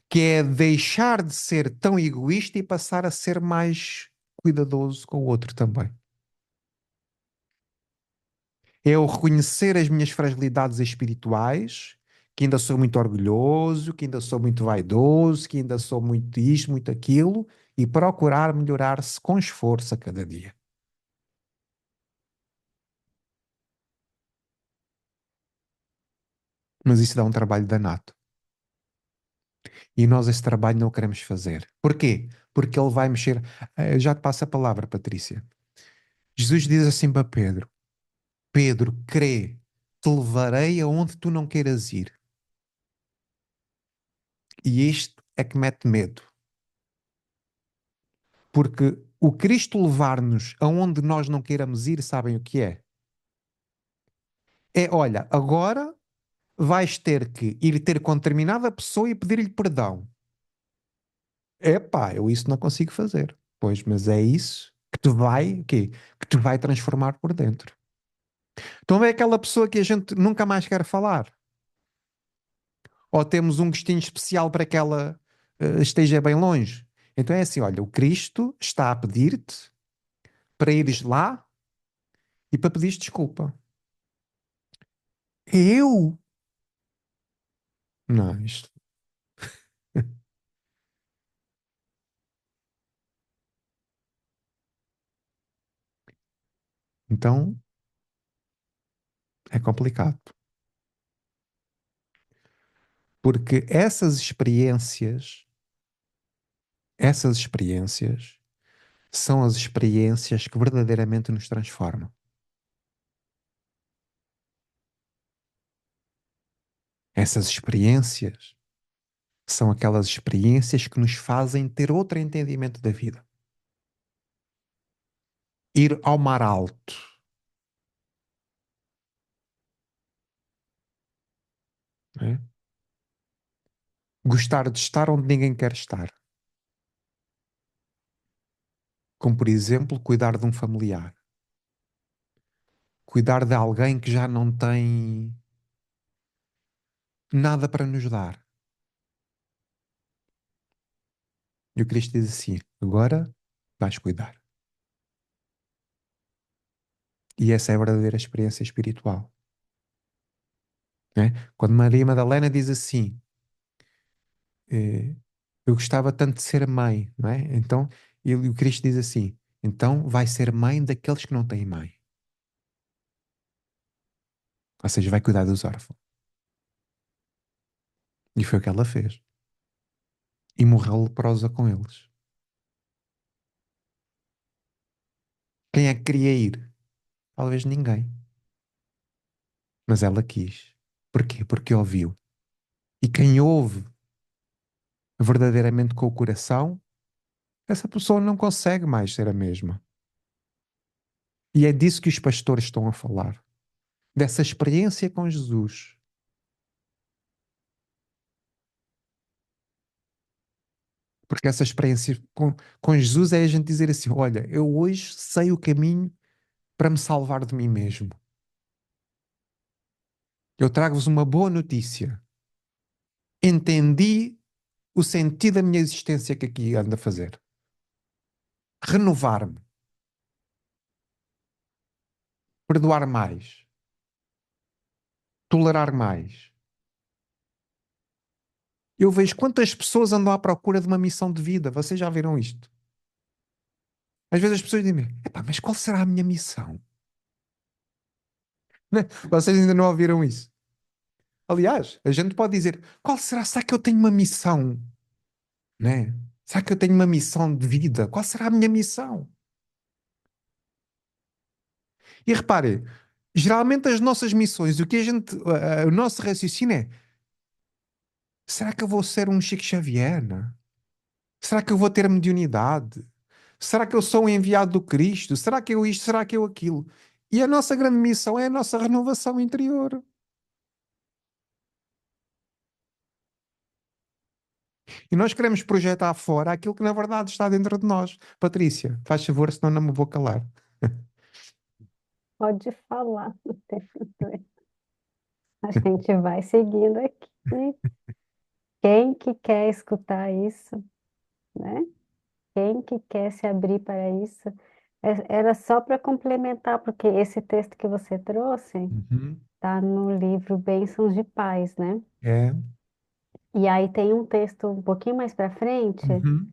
Que é deixar de ser tão egoísta e passar a ser mais cuidadoso com o outro também. É eu reconhecer as minhas fragilidades espirituais, que ainda sou muito orgulhoso, que ainda sou muito vaidoso, que ainda sou muito isto, muito aquilo, e procurar melhorar-se com esforço a cada dia. Mas isso dá um trabalho danado. E nós esse trabalho não o queremos fazer. Porquê? Porque ele vai mexer. Já te passo a palavra, Patrícia. Jesus diz assim para Pedro: Pedro, crê, te levarei aonde tu não queiras ir. E isto é que mete medo. Porque o Cristo levar-nos aonde nós não queiramos ir, sabem o que é? É, olha, agora vais ter que ir ter com determinada pessoa e pedir-lhe perdão. Epá, eu isso não consigo fazer. Pois, mas é isso que te vai, o quê? Que te vai transformar por dentro. Então é aquela pessoa que a gente nunca mais quer falar. Ou temos um gostinho especial para que ela esteja bem longe? Então é assim, olha, o Cristo está a pedir-te para ires lá e para pedir desculpa. Eu? Não, isto. Então é complicado. Porque essas experiências são as experiências que verdadeiramente nos transformam. Essas experiências são aquelas experiências que nos fazem ter outro entendimento da vida. Ir ao mar alto, né? Gostar de estar onde ninguém quer estar. Como, por exemplo, cuidar de um familiar. Cuidar de alguém que já não tem nada para nos dar. E o Cristo diz assim: agora vais cuidar. E essa é a verdadeira experiência espiritual. Né? Quando Maria Madalena diz assim: eu gostava tanto de ser mãe, não é? Então, o Cristo diz assim: então vai ser mãe daqueles que não têm mãe. Ou seja, vai cuidar dos órfãos. E foi o que ela fez. E morreu leprosa com eles. Quem é que queria ir? Talvez ninguém. Mas ela quis. Porquê? Porque ouviu. E quem ouve verdadeiramente com o coração, essa pessoa não consegue mais ser a mesma. E é disso que os pastores estão a falar. Dessa experiência com Jesus. Porque essa experiência com Jesus é a gente dizer assim: olha, eu hoje sei o caminho para me salvar de mim mesmo. Eu trago-vos uma boa notícia. Entendi o sentido da minha existência que aqui ando a fazer. Renovar-me. Perdoar mais. Tolerar mais. Eu vejo quantas pessoas andam à procura de uma missão de vida. Vocês já viram isto? Às vezes as pessoas dizem: epá, mas qual será a minha missão? Né? Vocês ainda não ouviram isso? Aliás, a gente pode dizer: qual será? Será que eu tenho uma missão? Né? Será que eu tenho uma missão de vida? Qual será a minha missão? E reparem, geralmente as nossas missões, o nosso raciocínio é: será que eu vou ser um Chico Xavier? Né? Será que eu vou ter mediunidade? Será que eu sou um enviado do Cristo? Será que eu isto? Será que eu aquilo? E a nossa grande missão é a nossa renovação interior. E nós queremos projetar fora aquilo que na verdade está dentro de nós. Patrícia, faz favor, senão não me vou calar. Pode falar, não tem problema. A gente vai seguindo aqui. Quem que quer escutar isso, né? Quem que quer se abrir para isso? Era só para complementar, porque esse texto que você trouxe Uhum. está no livro Bênçãos de Paz, né? É. E aí tem um texto um pouquinho mais para frente, Uhum.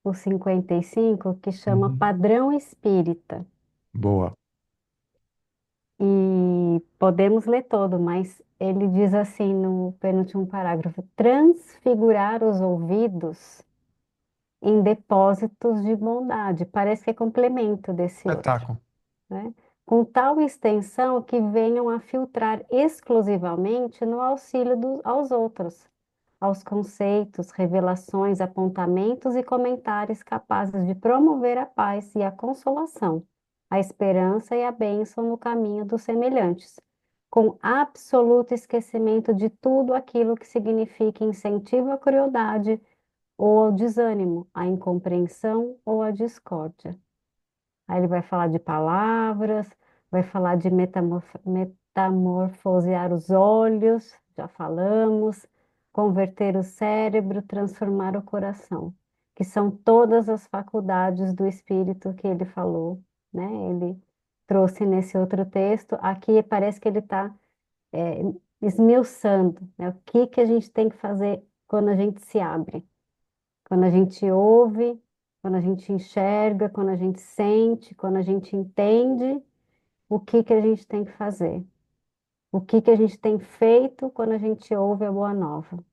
o 55, que chama Uhum. Padrão Espírita. Boa. E podemos ler todo, mas ele diz assim no penúltimo parágrafo: transfigurar os ouvidos em depósitos de bondade. Parece que é complemento desse outro, Espetáculo. né? Com tal extensão que venham a filtrar exclusivamente no auxílio aos outros, aos conceitos, revelações, apontamentos e comentários capazes de promover a paz e a consolação, a esperança e a bênção no caminho dos semelhantes, com absoluto esquecimento de tudo aquilo que signifique incentivo à crueldade ou ao desânimo, à incompreensão ou à discórdia. Aí ele vai falar de palavras, vai falar de metamorfosear os olhos, já falamos, converter o cérebro, transformar o coração, que são todas as faculdades do espírito que ele falou, né? Ele trouxe nesse outro texto. Aqui parece que ele está esmiuçando, né? O que que a gente tem que fazer quando a gente se abre, quando a gente ouve, quando a gente enxerga, quando a gente sente, quando a gente entende, o que que a gente tem que fazer. O que que a gente tem feito quando a gente ouve a boa nova,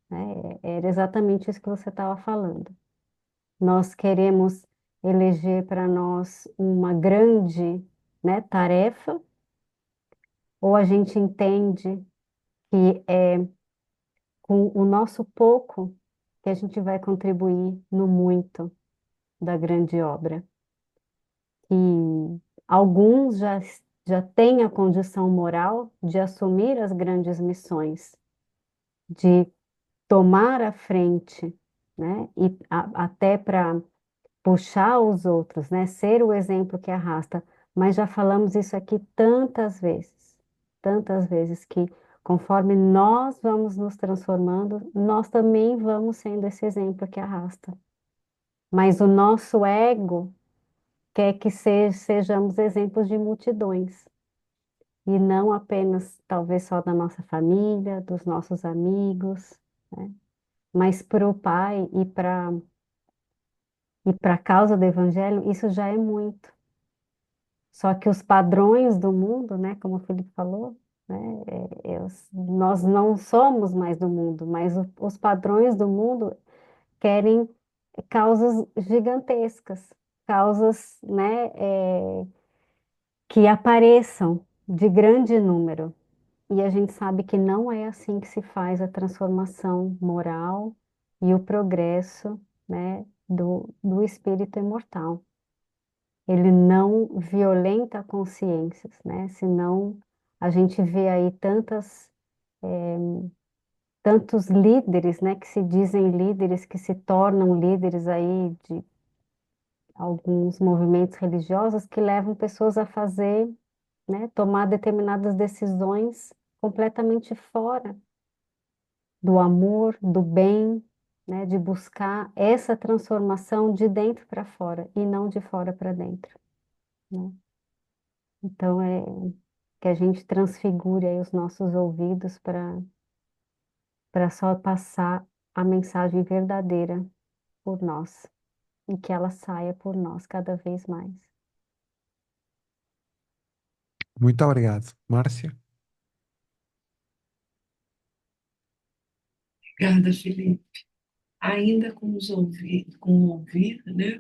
né? Era exatamente isso que você estava falando. Nós queremos eleger para nós uma grande, né, tarefa, ou a gente entende que é com o nosso pouco que a gente vai contribuir no muito da grande obra. E alguns já têm a condição moral de assumir as grandes missões, de tomar a frente, né? E até para puxar os outros, né? Ser o exemplo que arrasta. Mas já falamos isso aqui tantas vezes que conforme nós vamos nos transformando, nós também vamos sendo esse exemplo que arrasta. Mas o nosso ego quer que sejamos exemplos de multidões e não apenas, talvez só da nossa família, dos nossos amigos, né? Mas para o Pai e para a causa do Evangelho, isso já é muito. Só que os padrões do mundo, né, como o Felipe falou, né, nós não somos mais do mundo, mas os padrões do mundo querem causas gigantescas, causas, né, que apareçam de grande número. E a gente sabe que não é assim que se faz a transformação moral e o progresso, né, do espírito imortal. Ele não violenta consciências, né? Senão a gente vê aí tantos líderes, né, que se dizem líderes, que se tornam líderes aí de alguns movimentos religiosos que levam pessoas a fazer, né, tomar determinadas decisões completamente fora do amor, do bem, né, de buscar essa transformação de dentro para fora e não de fora para dentro, né? Então é que a gente transfigure aí os nossos ouvidos para só passar a mensagem verdadeira por nós e que ela saia por nós cada vez mais. Muito obrigado, Márcia. Obrigada, Felipe. Ainda com o ouvir, né?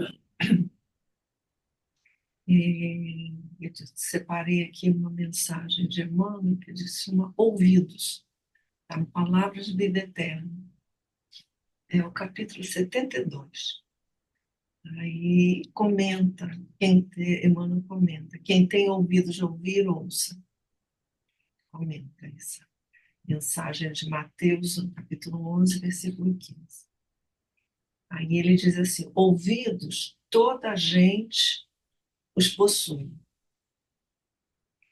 Eu separei aqui uma mensagem de Emmanuel que diz chama Ouvidos, tá? Palavras de vida eterna. É o capítulo 72. Aí comenta, Emmanuel comenta, quem tem ouvidos de ouvir, ouça. Comenta essa mensagem de Mateus, no capítulo 11, versículo 15. Aí ele diz assim: ouvidos, toda a gente os possui.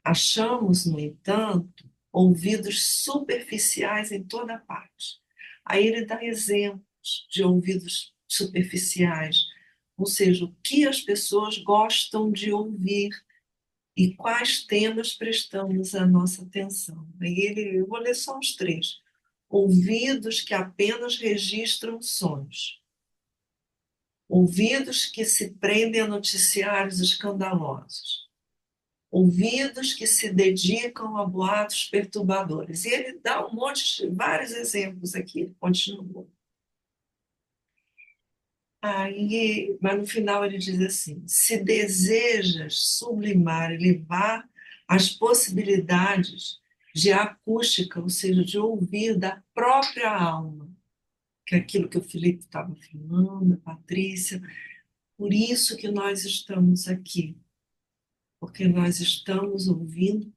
Achamos, no entanto, ouvidos superficiais em toda parte. Aí ele dá exemplos de ouvidos superficiais, ou seja, o que as pessoas gostam de ouvir e quais temas prestamos a nossa atenção. Eu vou ler só os três. Ouvidos que apenas registram sons. Ouvidos que se prendem a noticiários escandalosos. Ouvidos que se dedicam a boatos perturbadores. E ele dá vários exemplos aqui, ele continua. Mas no final ele diz assim: se desejas sublimar, elevar as possibilidades de acústica, ou seja, de ouvir da própria alma, que é aquilo que o Felipe estava falando, a Patrícia, por isso que nós estamos aqui, porque nós estamos ouvindo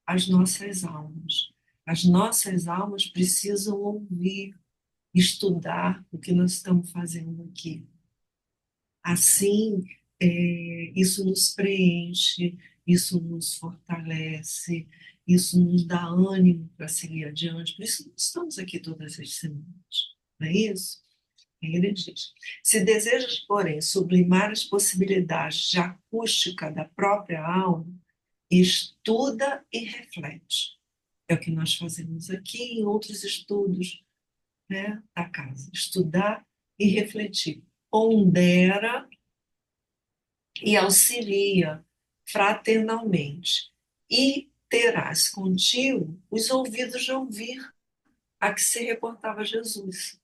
as nossas almas. As nossas almas precisam ouvir, estudar o que nós estamos fazendo aqui. Assim, isso nos preenche, isso nos fortalece, isso nos dá ânimo para seguir adiante. Por isso, nós estamos aqui todas as semanas, não é isso? Aí ele diz: se desejas, porém, sublimar as possibilidades de acústica da própria alma, estuda e reflete. É o que nós fazemos aqui em outros estudos, né, da casa. Estudar e refletir. Pondera e auxilia fraternalmente. E terás contigo os ouvidos de ouvir a que se reportava Jesus.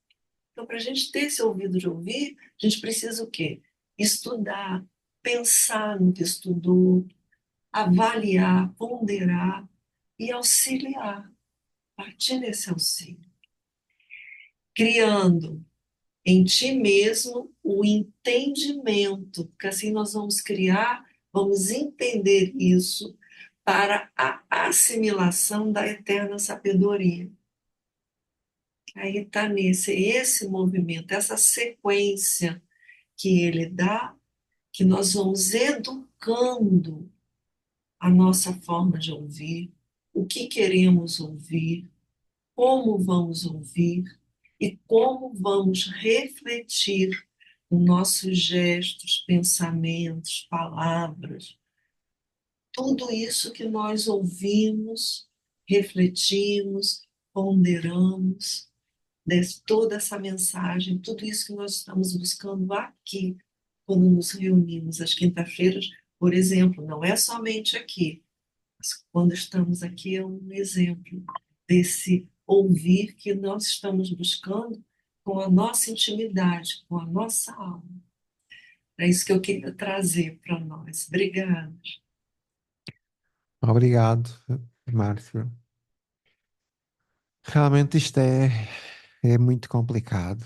Então, para a gente ter esse ouvido de ouvir, a gente precisa o quê? Estudar, pensar no que estudou, avaliar, ponderar e auxiliar, partir desse auxílio, criando em ti mesmo o entendimento, porque assim nós vamos criar, vamos entender isso para a assimilação da eterna sabedoria. Aí está esse movimento, essa sequência que ele dá, que nós vamos educando a nossa forma de ouvir, o que queremos ouvir, como vamos ouvir e como vamos refletir os nossos gestos, pensamentos, palavras, tudo isso que nós ouvimos, refletimos, ponderamos, toda essa mensagem, tudo isso que nós estamos buscando aqui, quando nos reunimos às quinta-feiras, por exemplo, não é somente aqui, mas quando estamos aqui é um exemplo desse ouvir que nós estamos buscando com a nossa intimidade, com a nossa alma. É isso que eu queria trazer para nós. Obrigada. Obrigado, Márcio. Realmente isto é muito complicado.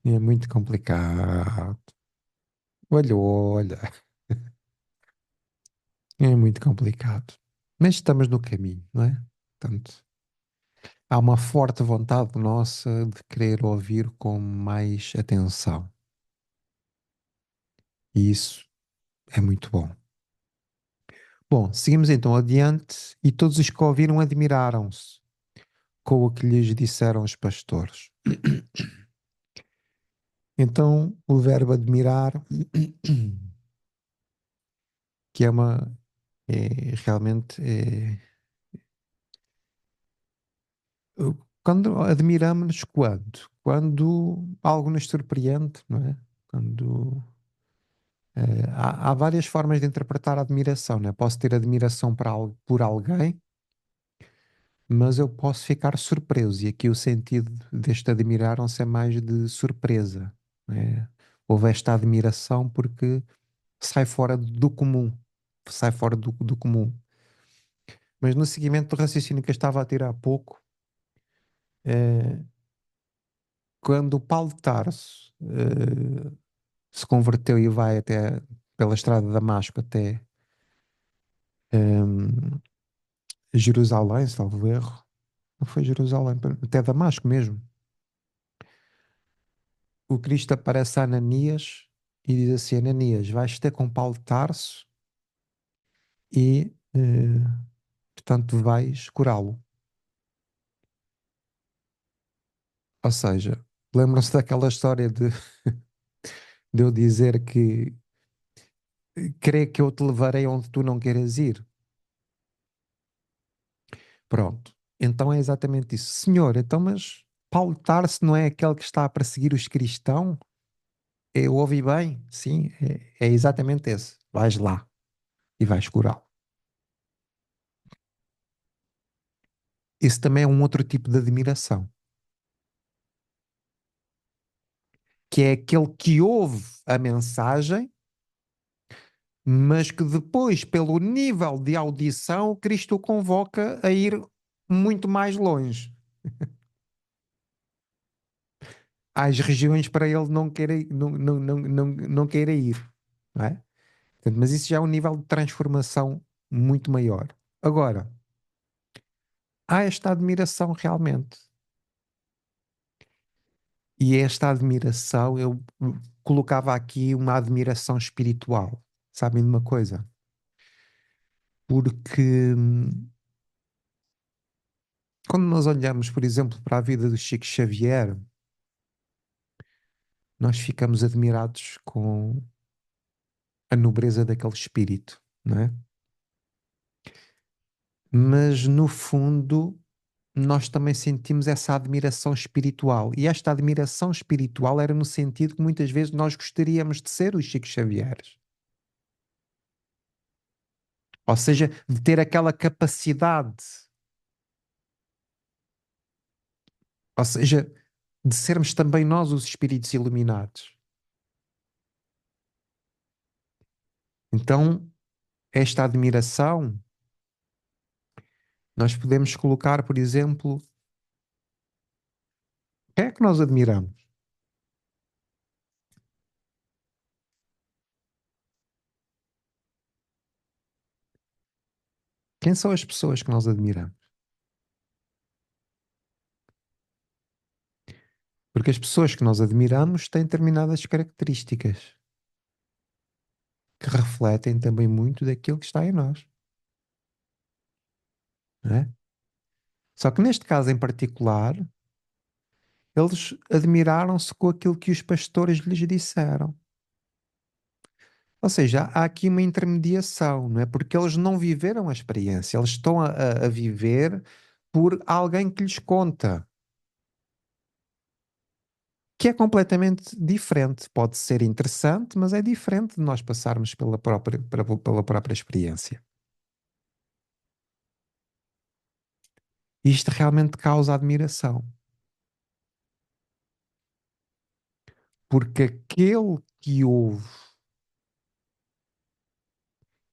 É muito complicado. Olha, olha, é muito complicado. Mas estamos no caminho, não é? Portanto, há uma forte vontade nossa de querer ouvir com mais atenção. E isso é muito bom. Bom, seguimos então adiante e todos os que ouviram admiraram-se com o que lhes disseram os pastores. Então, o verbo admirar, que é uma, realmente, quando admiramos-nos quando? Quando algo nos surpreende, não é? Quando, há várias formas de interpretar a admiração, não é? Posso ter admiração por alguém, mas eu posso ficar surpreso, e aqui o sentido deste admiraram-se é mais de surpresa, não é? Houve esta admiração porque sai fora do comum, sai fora do comum. Mas no seguimento do raciocínio que eu estava a ter há pouco, eh, quando Paulo de Tarso se converteu e vai até pela estrada de Damasco até ehm, Jerusalém, salvo erro, não foi Jerusalém, até Damasco mesmo. O Cristo aparece a Ananias e diz assim: Ananias, vais ter com Paulo de Tarso e, portanto, vais curá-lo. Ou seja, lembram-se daquela história de eu dizer que creio que eu te levarei onde tu não queiras ir. Pronto. Então é exatamente isso. Senhor, então, mas Paulo de Tarso não é aquele que está a perseguir os cristãos? Eu ouvi bem? Sim, é exatamente esse. Vais lá e vais curá-lo. Isso também é um outro tipo de admiração, que é aquele que ouve a mensagem, mas que depois, pelo nível de audição, Cristo o convoca a ir muito mais longe. Às regiões para ele não queira, não queira ir, não é? Portanto, mas isso já é um nível de transformação muito maior. Agora, há esta admiração realmente. E esta admiração, eu colocava aqui uma admiração espiritual. Sabem de uma coisa? Porque quando nós olhamos, por exemplo, para a vida do Chico Xavier, nós ficamos admirados com a nobreza daquele espírito, não é? Mas no fundo, nós também sentimos essa admiração espiritual. E esta admiração espiritual era no sentido que muitas vezes nós gostaríamos de ser os Chico Xavieres. Ou seja, de ter aquela capacidade, ou seja, de sermos também nós os espíritos iluminados. Então, esta admiração, nós podemos colocar, por exemplo, quem é que nós admiramos? Quem são as pessoas que nós admiramos? Porque as pessoas que nós admiramos têm determinadas características que refletem também muito daquilo que está em nós, não é? Só que neste caso em particular, eles admiraram-se com aquilo que os pastores lhes disseram. Ou seja, há aqui uma intermediação, não é? Porque eles não viveram a experiência, eles estão a viver por alguém que lhes conta, que é completamente diferente. Pode ser interessante, mas é diferente de nós passarmos pela própria experiência. Isto realmente causa admiração, porque aquele que ouve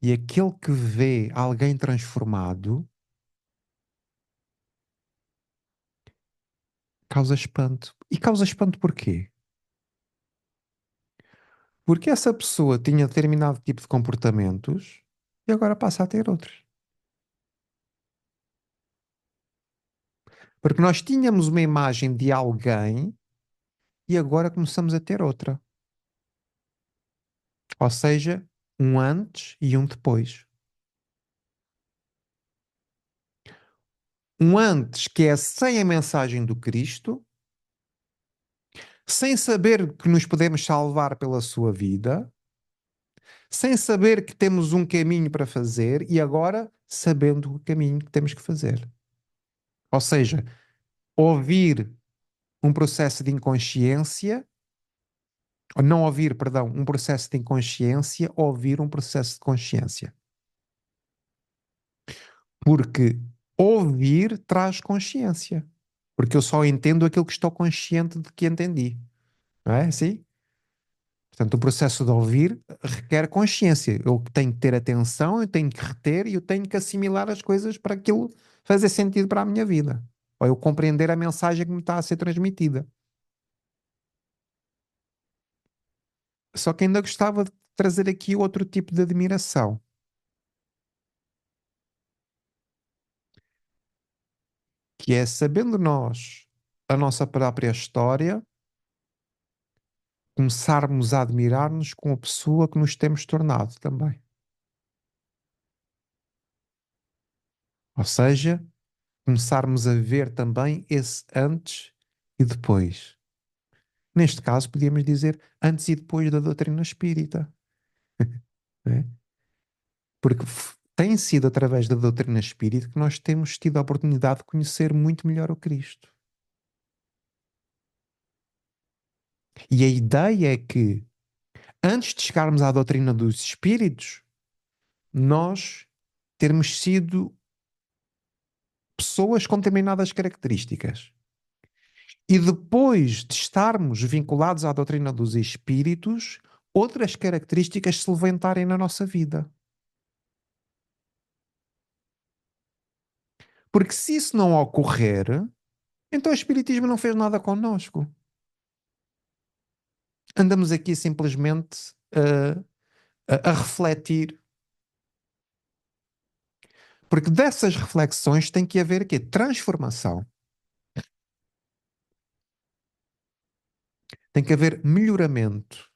e aquele que vê alguém transformado causa espanto. E causa espanto porquê? Porque essa pessoa tinha determinado tipo de comportamentos e agora passa a ter outros. Porque nós tínhamos uma imagem de alguém e agora começamos a ter outra. Ou seja, um antes e um depois. Um antes que é sem a mensagem do Cristo, sem saber que nos podemos salvar pela sua vida, sem saber que temos um caminho para fazer e agora sabendo o caminho que temos que fazer. Ou seja, ouvir um processo de inconsciência, ou não ouvir, perdão, um processo de inconsciência, ouvir um processo de consciência. Porque ouvir traz consciência. Porque eu só entendo aquilo que estou consciente de que entendi. Não é assim? Portanto, o processo de ouvir requer consciência. Eu tenho que ter atenção, eu tenho que reter e eu tenho que assimilar as coisas para aquilo fazer sentido para a minha vida. Ou eu compreender a mensagem que me está a ser transmitida. Só que ainda gostava de trazer aqui outro tipo de admiração, que é sabendo nós a nossa própria história, começarmos a admirar-nos com a pessoa que nos temos tornado também. Ou seja, começarmos a ver também esse antes e depois. Neste caso, podíamos dizer antes e depois da doutrina espírita, né? Porque tem sido através da doutrina espírita que nós temos tido a oportunidade de conhecer muito melhor o Cristo. E a ideia é que, antes de chegarmos à doutrina dos espíritos, nós termos sido pessoas com determinadas características. E depois de estarmos vinculados à doutrina dos espíritos, outras características se levantarem na nossa vida. Porque se isso não ocorrer, então o espiritismo não fez nada connosco. Andamos aqui simplesmente a refletir. Porque dessas reflexões tem que haver aqui transformação. Tem que haver melhoramento.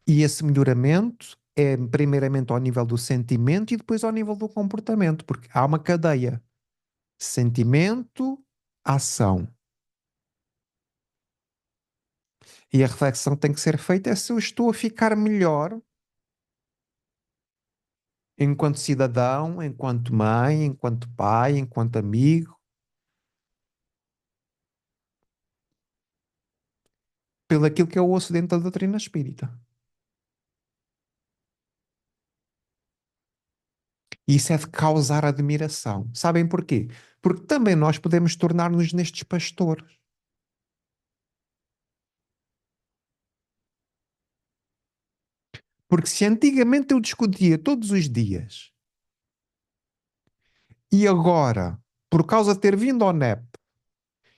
E esse melhoramento é primeiramente ao nível do sentimento e depois ao nível do comportamento, porque há uma cadeia. Sentimento, ação. E a reflexão que tem que ser feita é se eu estou a ficar melhor enquanto cidadão, enquanto mãe, enquanto pai, enquanto amigo, pelo aquilo que eu ouço dentro da doutrina espírita. E isso é de causar admiração. Sabem porquê? Porque também nós podemos tornar-nos nestes pastores. Porque se antigamente eu discutia todos os dias e agora, por causa de ter vindo ao NEP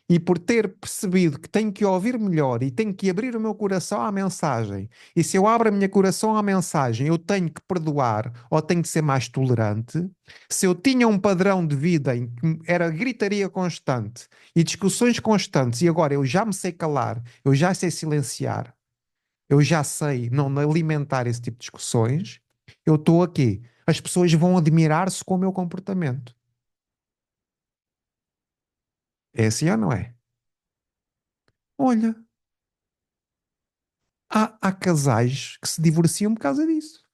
e por ter percebido que tenho que ouvir melhor e tenho que abrir o meu coração à mensagem, e se eu abro o meu coração à mensagem, eu tenho que perdoar ou tenho que ser mais tolerante, se eu tinha um padrão de vida em que era gritaria constante e discussões constantes e agora eu já me sei calar, eu já sei silenciar, eu já sei não alimentar esse tipo de discussões, eu estou aqui. As pessoas vão admirar-se com o meu comportamento. É assim ou não é? Olha, há casais que se divorciam por causa disso.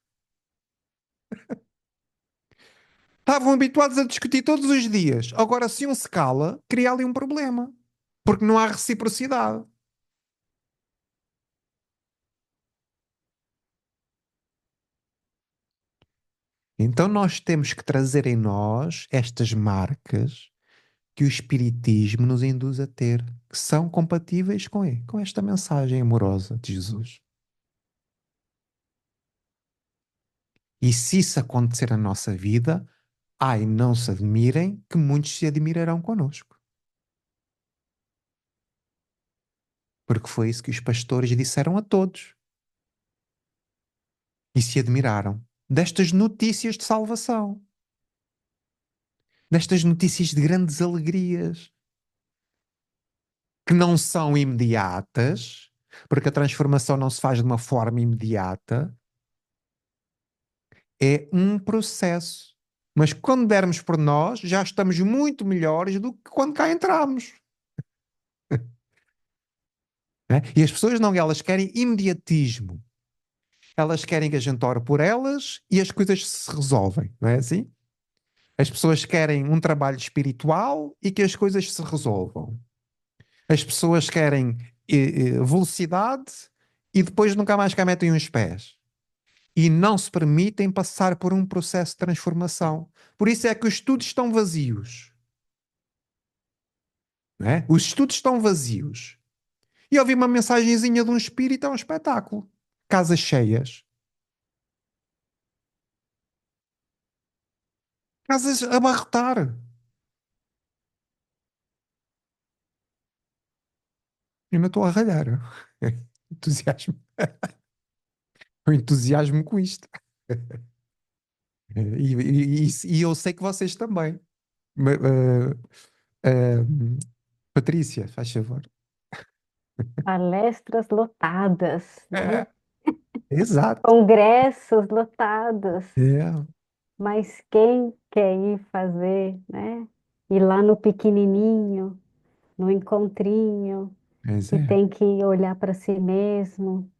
Estavam habituados a discutir todos os dias. Agora, se um se cala, cria ali um problema. Porque não há reciprocidade. Então, nós temos que trazer em nós estas marcas que o Espiritismo nos induz a ter, que são compatíveis com esta mensagem amorosa de Jesus. E se isso acontecer na nossa vida, ai, não se admirem, que muitos se admirarão connosco. Porque foi isso que os pastores disseram a todos. E se admiraram destas notícias de salvação, destas notícias de grandes alegrias, que não são imediatas, porque a transformação não se faz de uma forma imediata, é um processo. Mas quando dermos por nós, já estamos muito melhores do que quando cá entramos. Né? E as pessoas não, elas querem imediatismo. Elas querem que a gente ore por elas e as coisas se resolvem, não é assim? As pessoas querem um trabalho espiritual e que as coisas se resolvam. As pessoas querem velocidade e depois nunca mais cá metem os pés. E não se permitem passar por um processo de transformação. Por isso é que os estudos estão vazios. Não é? Os estudos estão vazios. E ouvir uma mensagenzinha de um espírito é um espetáculo. Casas cheias. Casas a abarrotar. Eu não estou a ralhar. Entusiasmo. Eu entusiasmo com isto. E eu sei que vocês também. Patrícia, faz favor. Palestras lotadas, né? É, exato. Congressos lotados. É, Mas quem quer ir fazer, né? Ir lá no pequenininho, no encontrinho, mas e é. tem que olhar para si mesmo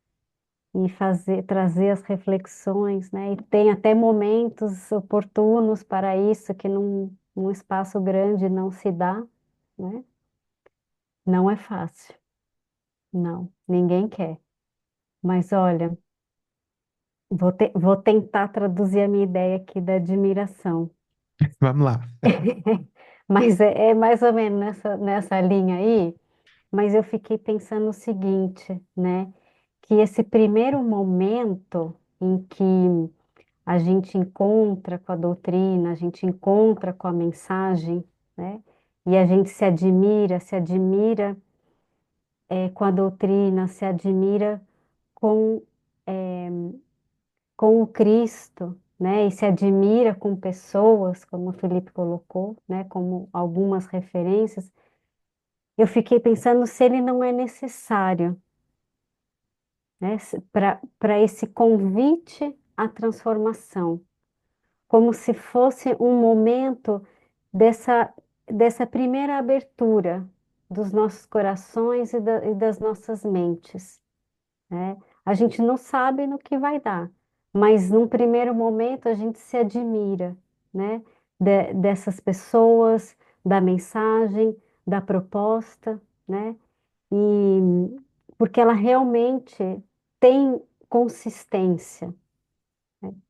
e fazer, trazer as reflexões, né? E tem até momentos oportunos para isso que num espaço grande não se dá, né? Não é fácil, não, ninguém quer. Mas olha, vou tentar traduzir a minha ideia aqui da admiração. Vamos lá. Mas é mais ou menos nessa linha aí, mas eu fiquei pensando o seguinte, né? Que esse primeiro momento em que a gente encontra com a doutrina, a gente encontra com a mensagem, né? E a gente se admira com a doutrina, se admira com, eh, com o Cristo, né? E se admira com pessoas, como o Felipe colocou, né? Como algumas referências. Eu fiquei pensando se ele não é necessário, né? Para esse convite à transformação, como se fosse um momento dessa, dessa primeira abertura dos nossos corações e das nossas mentes, né? A gente não sabe no que vai dar, mas num primeiro momento a gente se admira, né? Dessas pessoas, da mensagem, da proposta, né? E porque ela realmente tem consistência,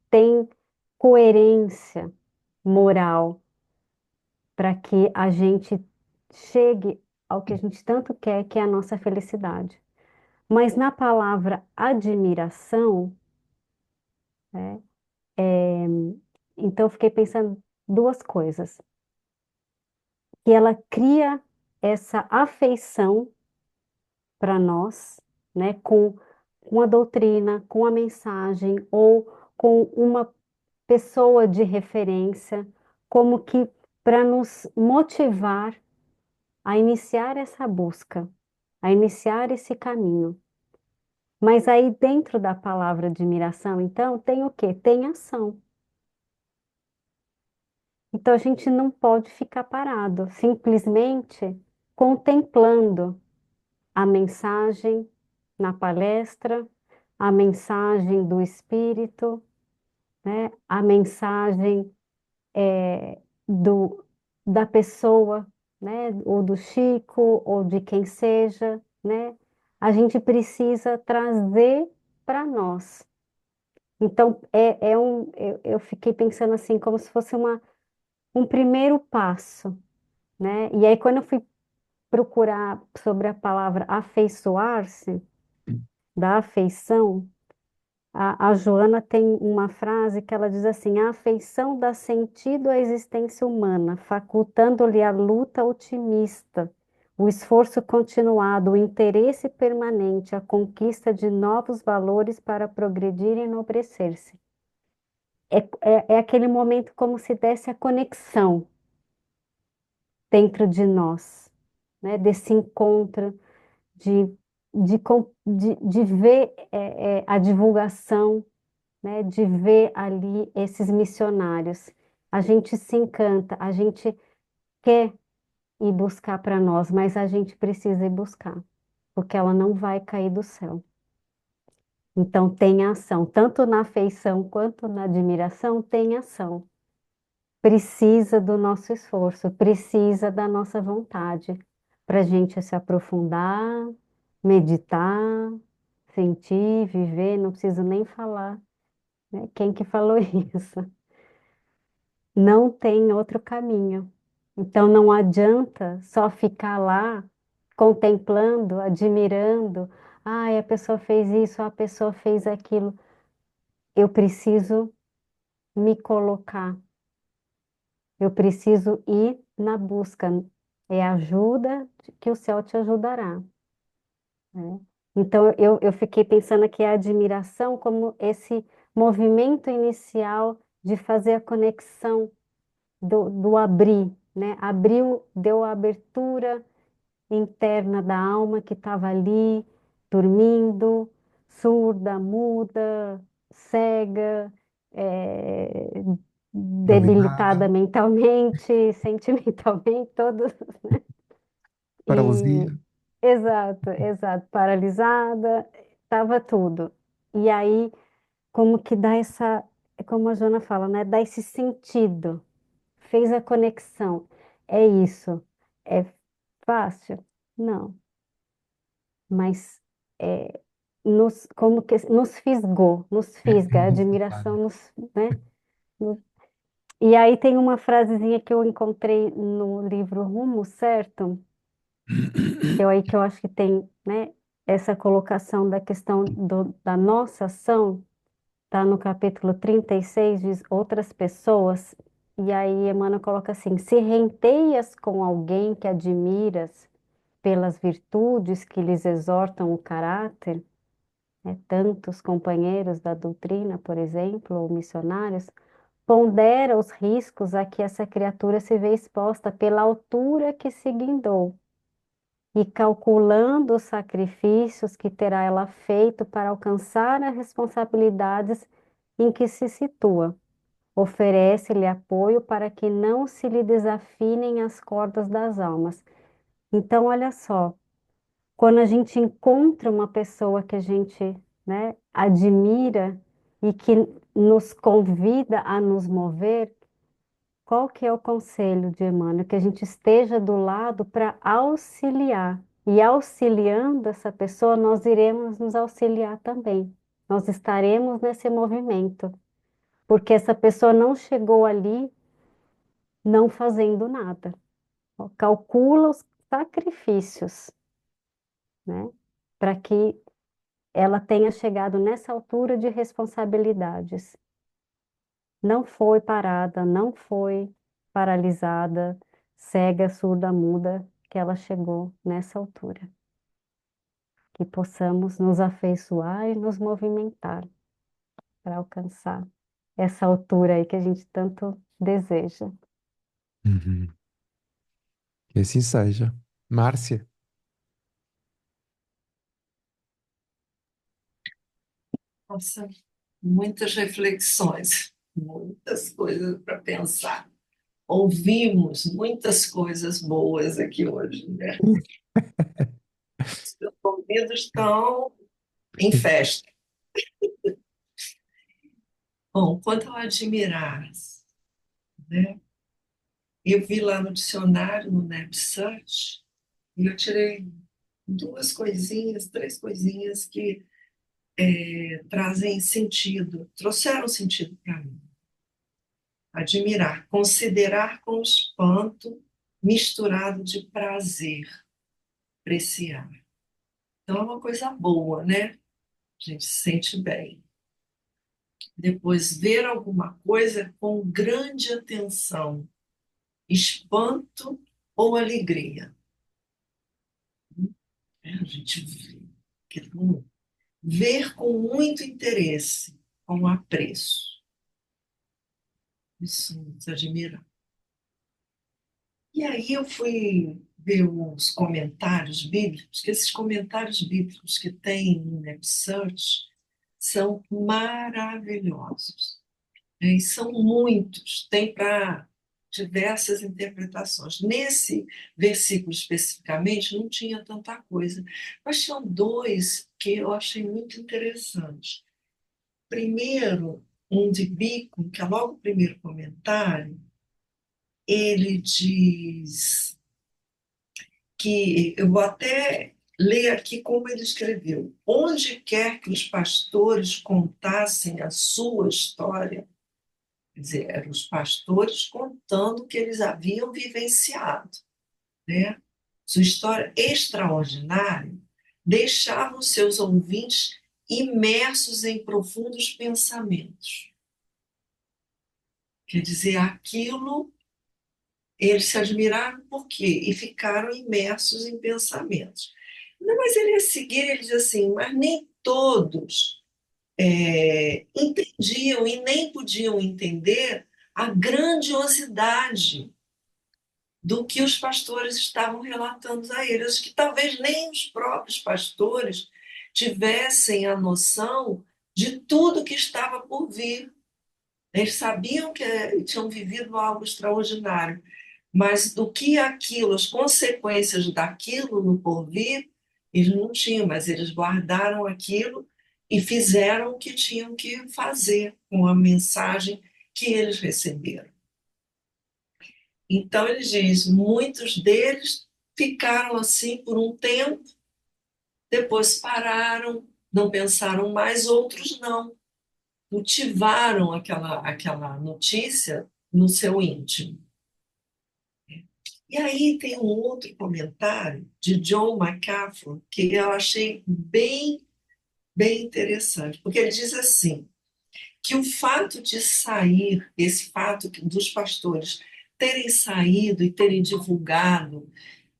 tem coerência moral para que a gente chegue ao que a gente tanto quer, que é a nossa felicidade. Mas na palavra admiração, né, então eu fiquei pensando duas coisas. Que ela cria essa afeição para nós, né, com a doutrina, com a mensagem ou com uma pessoa de referência, como que para nos motivar a iniciar essa busca, a iniciar esse caminho. Mas aí dentro da palavra admiração, então, tem o quê? Tem ação. Então a gente não pode ficar parado, simplesmente contemplando a mensagem na palestra, a mensagem do Espírito, né? A mensagem do, da pessoa, né? Ou do Chico, ou de quem seja, né? A gente precisa trazer para nós. Então, eu fiquei pensando assim, como se fosse um primeiro passo, né? E aí, quando eu fui procurar sobre a palavra afeiçoar-se, da afeição, a Joana tem uma frase que ela diz assim: a afeição dá sentido à existência humana, facultando-lhe a luta otimista, o esforço continuado, o interesse permanente, a conquista de novos valores para progredir e enobrecer-se. É aquele momento como se desse a conexão dentro de nós, né? Desse encontro, de, de ver a divulgação, né, de ver ali esses missionários. A gente se encanta, a gente quer ir buscar para nós, mas a gente precisa ir buscar, porque ela não vai cair do céu. Então tem ação, tanto na afeição quanto na admiração tem ação. Precisa do nosso esforço, precisa da nossa vontade para a gente se aprofundar, meditar, sentir, viver, não preciso nem falar, né? Quem que falou isso? Não tem outro caminho. Então não adianta só ficar lá contemplando, admirando. Ai, a pessoa fez isso, a pessoa fez aquilo. Eu preciso me colocar. Eu preciso ir na busca. É ajuda que o céu te ajudará, né? Então eu fiquei pensando que a admiração como esse movimento inicial de fazer a conexão do abrir, né? Abriu, deu a abertura interna da alma que estava ali, dormindo, surda, muda, cega, debilitada Paralisada, mentalmente, sentimentalmente, todos, né? E, paralisia. exato, exato, paralisada, estava tudo. E aí, como que dá essa, como a Jona fala, né? Dá esse sentido, fez a conexão. É isso. É fácil? Não. Mas como que nos fisgou, nos fisga, a admiração nos, né? no- E aí tem uma frasezinha que eu encontrei no livro Rumo Certo, que é aí que eu acho que tem, né, essa colocação da questão da nossa ação, tá no capítulo 36 diz outras pessoas, e aí Emmanuel coloca assim: se renteias com alguém que admiras pelas virtudes que lhes exortam o caráter, né, tantos companheiros da doutrina, por exemplo, ou missionários, pondera os riscos a que essa criatura se vê exposta pela altura que se guindou. e calculando os sacrifícios que terá ela feito para alcançar as responsabilidades em que se situa. Oferece-lhe apoio para que não se lhe desafinem as cordas das almas. Então, olha só, quando a gente encontra uma pessoa que a gente, né, admira e que nos convida a nos mover, qual que é o conselho de Emmanuel? Que a gente esteja do lado para auxiliar. E auxiliando essa pessoa, nós iremos nos auxiliar também. Nós estaremos nesse movimento, porque essa pessoa não chegou ali não fazendo nada. Ó, calcula os sacrifícios, né? Para que ela tenha chegado nessa altura de responsabilidades. Não foi parada, não foi paralisada, cega, surda, muda, que ela chegou nessa altura. Que possamos nos afeiçoar e nos movimentar para alcançar essa altura aí que a gente tanto deseja. Uhum. Que assim seja. Márcia. Nossa, muitas reflexões, muitas coisas para pensar. Ouvimos muitas coisas boas aqui hoje, né? Os meus ouvidos estão em festa. Bom, quanto ao admirar, né? Eu vi lá no dicionário, no NebSearch, e eu tirei duas coisinhas, três coisinhas que trazem sentido, trouxeram sentido para mim. Admirar, considerar com espanto, misturado de prazer, apreciar. Então é uma coisa boa, né? A gente se sente bem. Depois, ver alguma coisa com grande atenção, espanto ou alegria. A gente vê, ver com muito interesse, com apreço. Isso nos admira. E aí eu fui ver os comentários bíblicos, que esses comentários bíblicos que tem no NebSearch são maravilhosos, né? E são muitos, tem para diversas interpretações. Nesse versículo especificamente não tinha tanta coisa, mas tinham dois que eu achei muito interessantes. Primeiro, um de Bico, que é logo o primeiro comentário, ele diz que, eu vou até ler aqui como ele escreveu: onde quer que os pastores contassem a sua história, quer dizer, eram os pastores contando o que eles haviam vivenciado, né? Sua história extraordinária deixava os seus ouvintes imersos em profundos pensamentos. Quer dizer, aquilo, eles se admiraram por quê? E ficaram imersos em pensamentos. Não, mas ele a seguir, ele diz assim, mas nem todos entendiam e nem podiam entender a grandiosidade do que os pastores estavam relatando a eles, que talvez nem os próprios pastores tivessem a noção de tudo que estava por vir. Eles sabiam que tinham vivido algo extraordinário, mas do que aquilo, as consequências daquilo no porvir, eles não tinham, mas eles guardaram aquilo e fizeram o que tinham que fazer com a mensagem que eles receberam. Então, ele diz, muitos deles ficaram assim por um tempo, depois pararam, não pensaram mais, outros não. Cultivaram aquela notícia no seu íntimo. E aí tem um outro comentário de John MacArthur que eu achei bem interessante, porque ele diz assim, que o fato de sair, esse fato dos pastores terem saído e terem divulgado,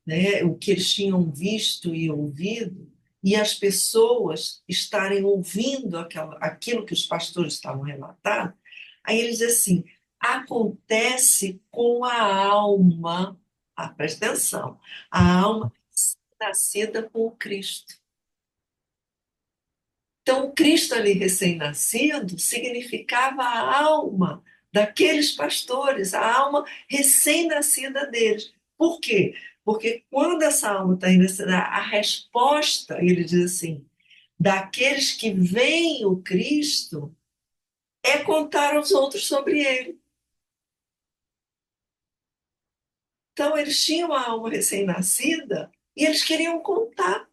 né, o que eles tinham visto e ouvido, e as pessoas estarem ouvindo aquilo que os pastores estavam relatando, aí ele diz assim, acontece com a alma, presta atenção, a alma nascida com o Cristo. Então, o Cristo ali recém-nascido significava a alma daqueles pastores, a alma recém-nascida deles. Por quê? Porque quando essa alma está indo, a resposta, ele diz assim, daqueles que veem o Cristo, é contar aos outros sobre ele. Então, eles tinham a alma recém-nascida e eles queriam contar,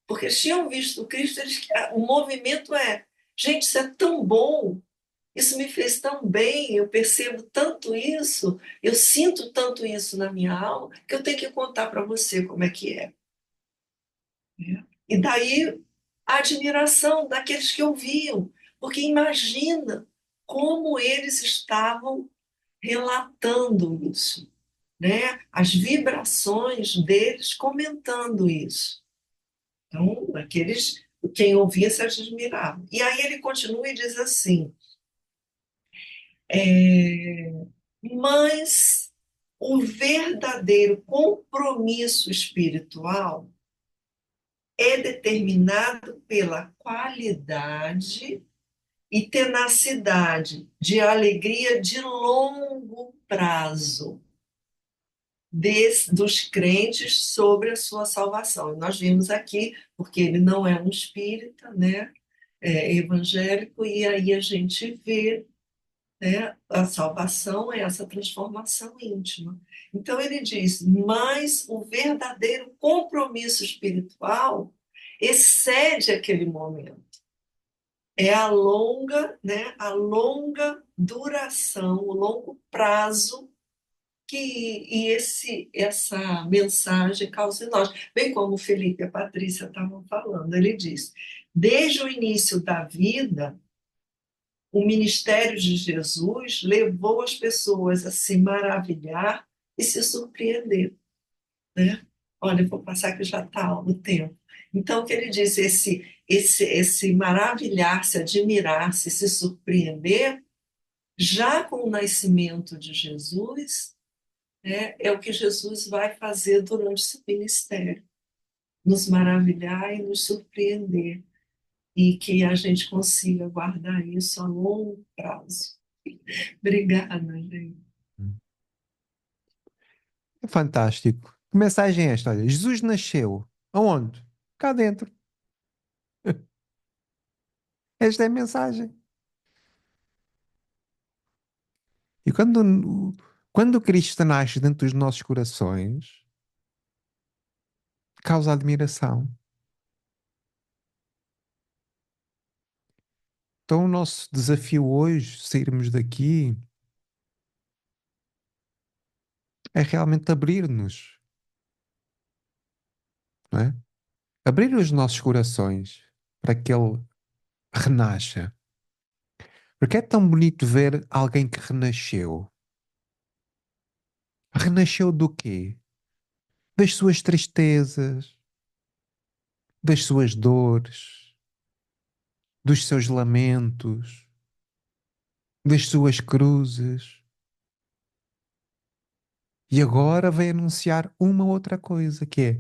porque eles tinham visto o Cristo. O movimento é, gente, isso é tão bom, isso me fez tão bem, eu percebo tanto isso, eu sinto tanto isso na minha alma, que eu tenho que contar para você como é que é. E daí a admiração daqueles que ouviam, porque imagina como eles estavam relatando isso, né? As vibrações deles comentando isso. Então, quem ouvia se admirava. E aí ele continua e diz assim: é, mas o verdadeiro compromisso espiritual é determinado pela qualidade e tenacidade de alegria de longo prazo dos crentes sobre a sua salvação. Nós vimos aqui, porque ele não é um espírita, né? É evangélico, e aí a gente vê, né, a salvação é essa transformação íntima. Então ele diz, mas o verdadeiro compromisso espiritual excede aquele momento. É a longa duração, o longo prazo essa mensagem causa em nós. Bem como o Felipe e a Patrícia estavam falando, ele diz, desde o início da vida, o ministério de Jesus levou as pessoas a se maravilhar e se surpreender, né? Olha, eu vou passar que já está o tempo. Então, o que ele diz, esse maravilhar-se, admirar-se, se surpreender, já com o nascimento de Jesus, né, é o que Jesus vai fazer durante seu ministério, nos maravilhar e nos surpreender, e que a gente consiga guardar isso a longo prazo. Obrigada, gente. É fantástico. Que mensagem é esta? Olha, Jesus nasceu. Aonde? Cá dentro. Esta é a mensagem. E quando Cristo nasce dentro dos nossos corações, causa admiração. Então, o nosso desafio hoje, sairmos daqui, é realmente abrir-nos, não é? Abrir os nossos corações para que Ele renasça. Porque é tão bonito ver alguém que renasceu. Renasceu do quê? Das suas tristezas, das suas dores, dos seus lamentos, das suas cruzes. E agora vem anunciar uma outra coisa, que é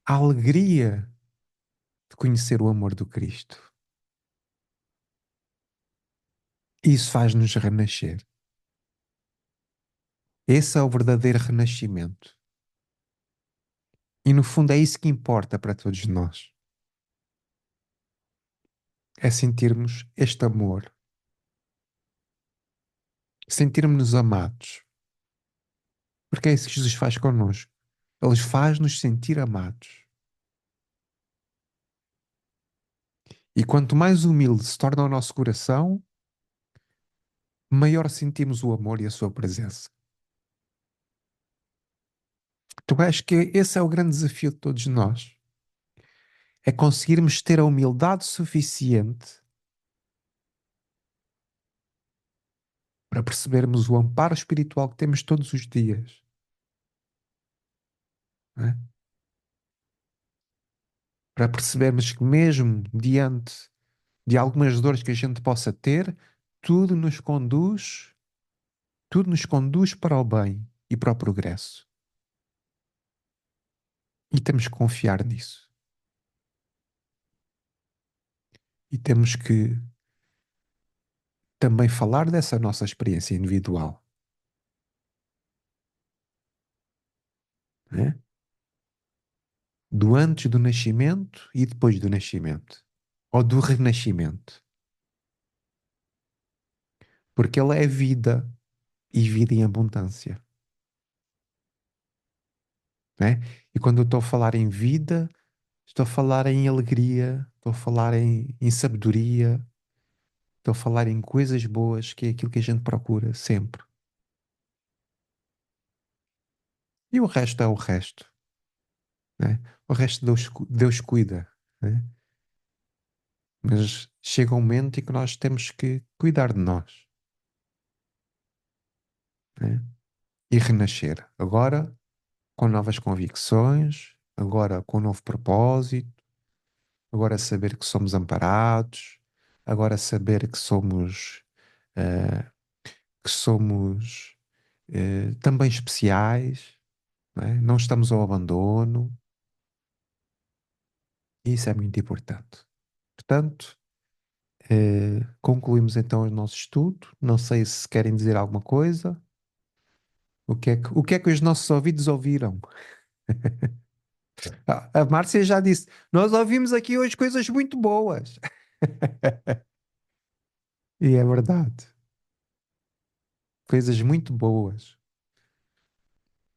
a alegria de conhecer o amor do Cristo. Isso faz-nos renascer. Esse é o verdadeiro renascimento. E no fundo é isso que importa para todos nós. É sentirmos este amor. Sentirmos-nos amados. Porque é isso que Jesus faz connosco. Ele faz-nos sentir amados. E quanto mais humilde se torna o nosso coração, maior sentimos o amor e a sua presença. Então acho que esse é o grande desafio de todos nós. É conseguirmos ter a humildade suficiente para percebermos o amparo espiritual que temos todos os dias. Não é? Para percebermos que mesmo diante de algumas dores que a gente possa ter, tudo nos conduz para o bem e para o progresso. E temos que confiar nisso. E temos que também falar dessa nossa experiência individual, né? Do antes do nascimento e depois do nascimento, ou do renascimento, porque ele é vida e vida em abundância, né? E quando eu estou a falar em vida, estou a falar em alegria, estou a falar em sabedoria, estou a falar em coisas boas, que é aquilo que a gente procura sempre. E o resto é o resto, né? O resto Deus cuida, né? Mas chega um momento em que nós temos que cuidar de nós, né? E renascer. Agora com novas convicções, agora com um novo propósito, agora saber que somos amparados, agora saber eh, que somos também especiais, não é? Não estamos ao abandono. E isso é muito importante. Portanto, concluímos então o nosso estudo. Não sei se querem dizer alguma coisa. O que é que os nossos ouvidos ouviram? A Márcia já disse: Nós ouvimos aqui hoje coisas muito boas. E é verdade. Coisas muito boas.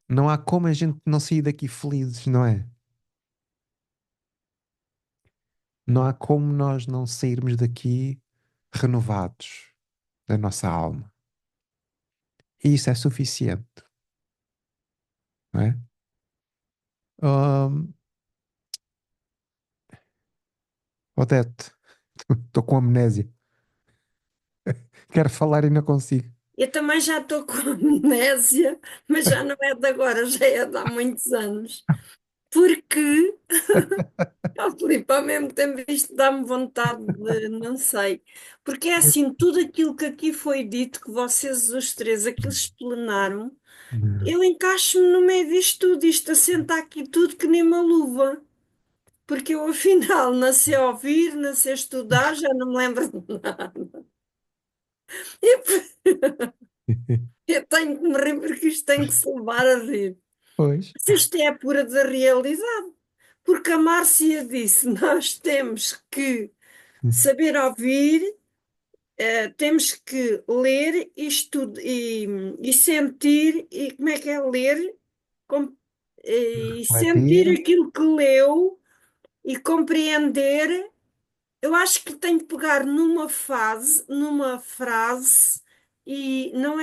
Não há como a gente não sair daqui felizes, não é? Não há como nós não sairmos daqui renovados da nossa alma. E isso é suficiente, não é? Hum, Odete, estou com amnésia. Quero falar e não consigo. Eu também já estou com amnésia, mas já não é de agora, já é de há muitos anos. Porque, ó Filipe, ao mesmo tempo isto dá-me vontade de, não sei, porque é assim, tudo aquilo que aqui foi dito, que vocês os três aqui explanaram, eu encaixo-me no meio disto tudo, isto assenta aqui tudo que nem uma luva. Porque eu, afinal, nasci a ouvir, nasci a estudar, já não me lembro de nada. Eu tenho que me rir porque isto tem que se levar a rir. Pois. Mas isto é a pura da realidade. Porque a Márcia disse: nós temos que saber ouvir, temos que ler e sentir, e como é que é ler? Com- e sentir Refletir. aquilo que leu e compreender. Eu acho que tem que pegar numa frase, e não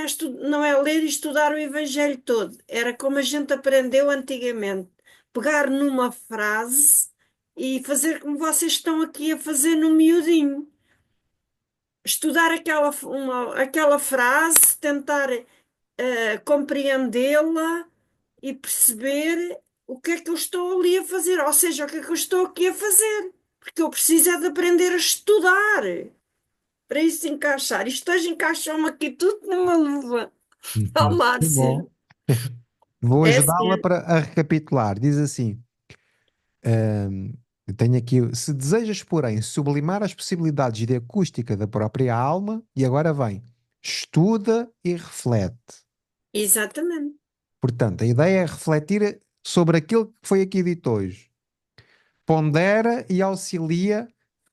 é ler e estudar o Evangelho todo. Era como a gente aprendeu antigamente. Pegar numa frase e fazer como vocês estão aqui a fazer no miudinho. Estudar aquela frase, tentar compreendê-la e perceber o que é que eu estou ali a fazer, ou seja, o que é que eu estou aqui a fazer, porque eu preciso é de aprender a estudar para isso encaixar. Isto hoje encaixou-me aqui tudo numa luva. Ó, Que Márcia, bom. Vou é ajudá-la assim, para a recapitular. Diz assim: eu tenho aqui, se desejas, porém, sublimar as possibilidades de acústica da própria alma, e agora vem, estuda e reflete. exatamente, Portanto, a ideia é refletir sobre aquilo que foi aqui dito hoje. Pondera e auxilia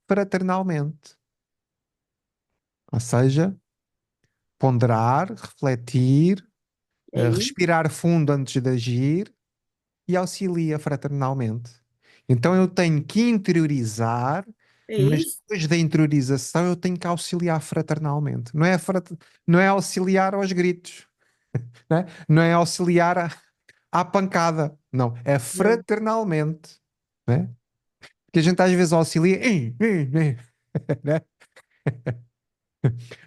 fraternalmente. Ou seja, ponderar, refletir, é isso, respirar fundo antes de agir e auxilia fraternalmente. Então eu tenho que interiorizar, é mas isso. depois da interiorização eu tenho que auxiliar fraternalmente. Não é auxiliar aos gritos, né? Não é auxiliar à pancada, não, é Não, fraternalmente, né? Porque a gente às vezes auxilia, né?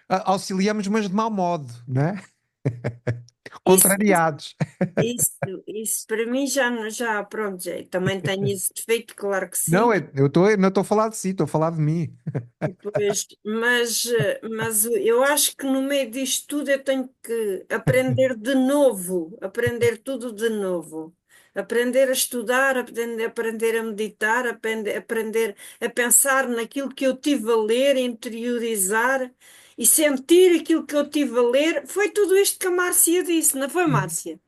Auxiliamos, mas de mau modo, né? isso, Contrariados. isso, isso para mim já pronto, já, também tenho esse defeito, claro que Não, sim. não estou a falar de si, estou a falar de mim. Pois, mas eu acho que no meio disto tudo eu tenho que aprender de novo, aprender tudo de novo. aprender a estudar, aprender a meditar, aprender a pensar naquilo que eu tive a ler, interiorizar e sentir aquilo que eu tive a ler. Foi tudo isto que a Márcia disse, não foi, Márcia?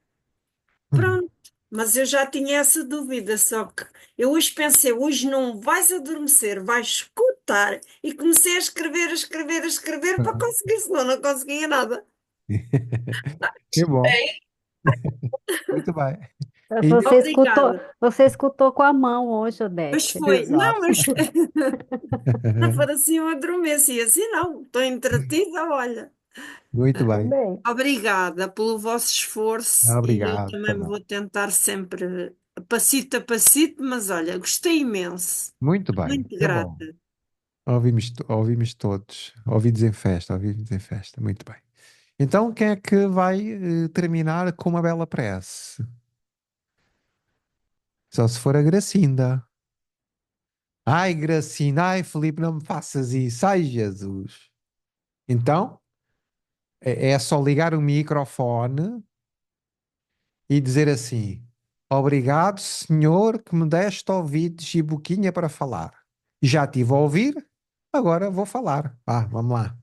Uhum. Pronto, mas eu já tinha essa dúvida, só que eu hoje pensei, hoje não vais adormecer, vais escutar, e comecei a escrever, a escrever, a escrever para conseguir, senão não conseguia nada. Que bom. Muito bem. Você E... escutou, Obrigada. você escutou com a mão hoje, Pois Odete. foi. Não, Exato. mas não for assim eu adormeço, e assim não, estou entretida, olha. Muito bem. Também. Obrigada pelo vosso esforço e eu Obrigado também também. vou tentar sempre passito a passito, mas olha, gostei imenso. Muito bem. Muito Que bom. grata. Ouvimos todos. Ouvidos em festa, ouvidos em festa. Muito bem. Então, quem é que vai terminar com uma bela prece? Só se for a Gracinda. Ai, Gracinda, ai, Felipe, não me faças isso. Ai, Jesus. Então, é só ligar o microfone e dizer assim: Obrigado, Senhor, que me deste ouvidos e boquinha para falar. Já estive a ouvir, agora vou falar. Vamos lá.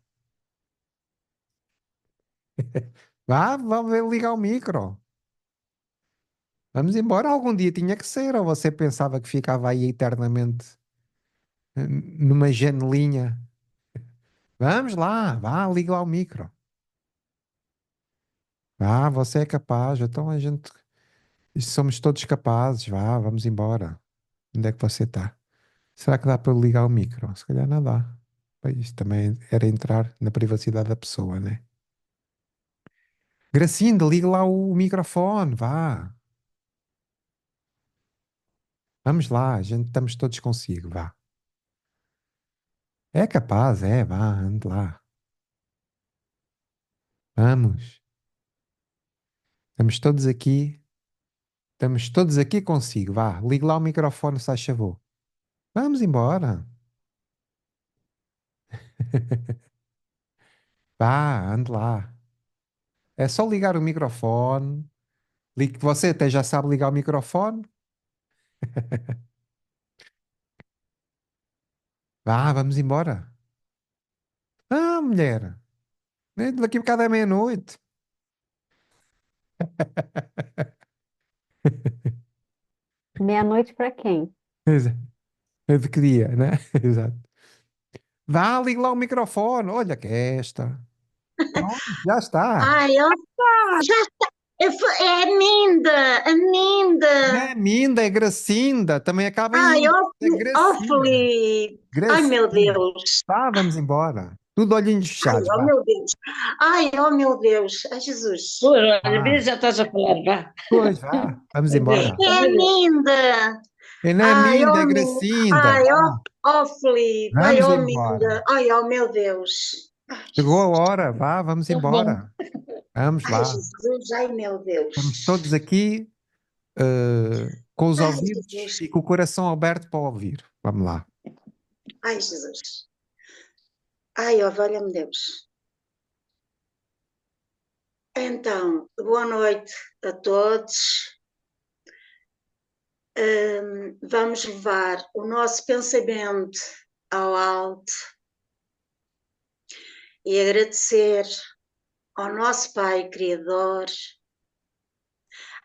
Vamos ver, ligar o micro. Vamos embora. Algum dia tinha que ser, ou você pensava que ficava aí eternamente numa janelinha? Vamos lá, liga lá o micro. Você é capaz, então a gente somos todos capazes. Vamos embora. Onde é que você está? Será que dá para eu ligar o micro? Se calhar não dá. Bem, isto também era entrar na privacidade da pessoa, né? Gracinda, liga lá o microfone, vá. Vamos lá, a gente estamos todos consigo, vá. É capaz, vá, ande lá. Vamos. Estamos todos aqui, estamos todos aqui consigo, vá. Liga lá o microfone, se faz favor. Vamos embora. Vá, ande lá. É só ligar o microfone. Você até já sabe ligar o microfone. Vamos embora. Mulher. Daqui a bocado é meia-noite. Meia-noite para quem? Exato. Eu queria, né? Exato. Liga lá o microfone. Olha que é esta. Pronto, já está. Ai, ó, já está. É Aminda, Não é Aminda. Minda, é Gracinda. Também acaba em Ai, Inda. ó, É ó, Gracinda. Felipe. Ai, meu Gracinda. Deus. Vamos embora. Tudo olhinhos Ai, fechados. ó, meu Deus. Ai, ó, meu Deus. Ai, Jesus. Olha, vê, Vá. já estás a falar, vá. Pois, vá. Vamos embora. É Aminda. Não é Ai, Minda, ó, é Gracinda. ai, ó, ó, Felipe. Ai, Vamos ó, embora. Aminda. Ai, ó, meu Deus. Ai, Chegou a Jesus. hora. Vamos Tá bom. embora. Vamos Ai, lá. Jesus. Ai, meu Estamos Deus. todos aqui com os Ai, ouvidos Jesus. e com o coração aberto para ouvir. Vamos lá. Ai, Jesus. Ai, ó, valha-me Deus. Então, boa noite a todos. Vamos levar o nosso pensamento ao alto e agradecer ao nosso Pai Criador,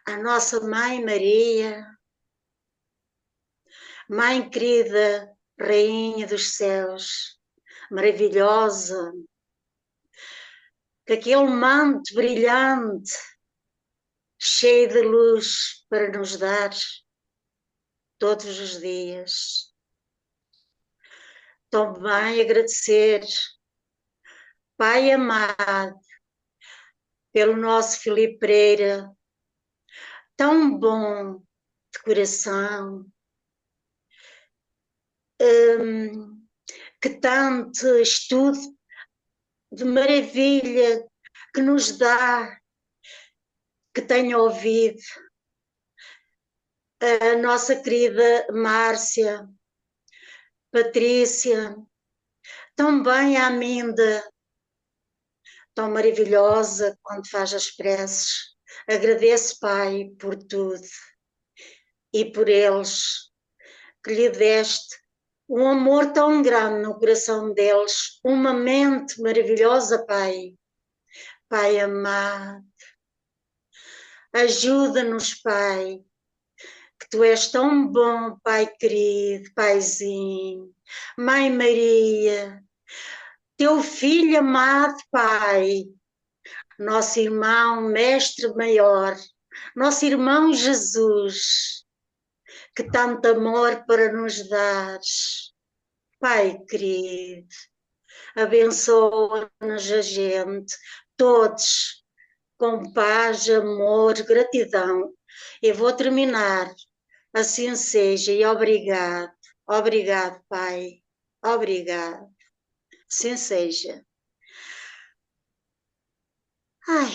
à nossa Mãe Maria, Mãe querida, Rainha dos céus, maravilhosa, com aquele manto brilhante, cheio de luz para nos dar todos os dias. Também agradecer, Pai amado, pelo nosso Filipe Pereira, tão bom de coração, que tanto estudo de maravilha que nos dá, que tenho ouvido. A nossa querida Márcia, Patrícia, também a Aminda, tão maravilhosa quando faz as preces. Agradeço, Pai, por tudo. e por eles que lhe deste um amor tão grande no coração deles, uma mente maravilhosa, Pai. Pai amado, ajuda-nos, Pai, que Tu és tão bom, Pai querido, Paizinho, Mãe Maria, Teu Filho amado, Pai, nosso irmão, Mestre maior, nosso irmão Jesus, que tanto amor para nos dares. Pai querido, abençoa-nos a gente, todos, com paz, amor, gratidão. Eu vou terminar, assim seja, e obrigado, obrigado, Pai, obrigado, assim seja. Ai.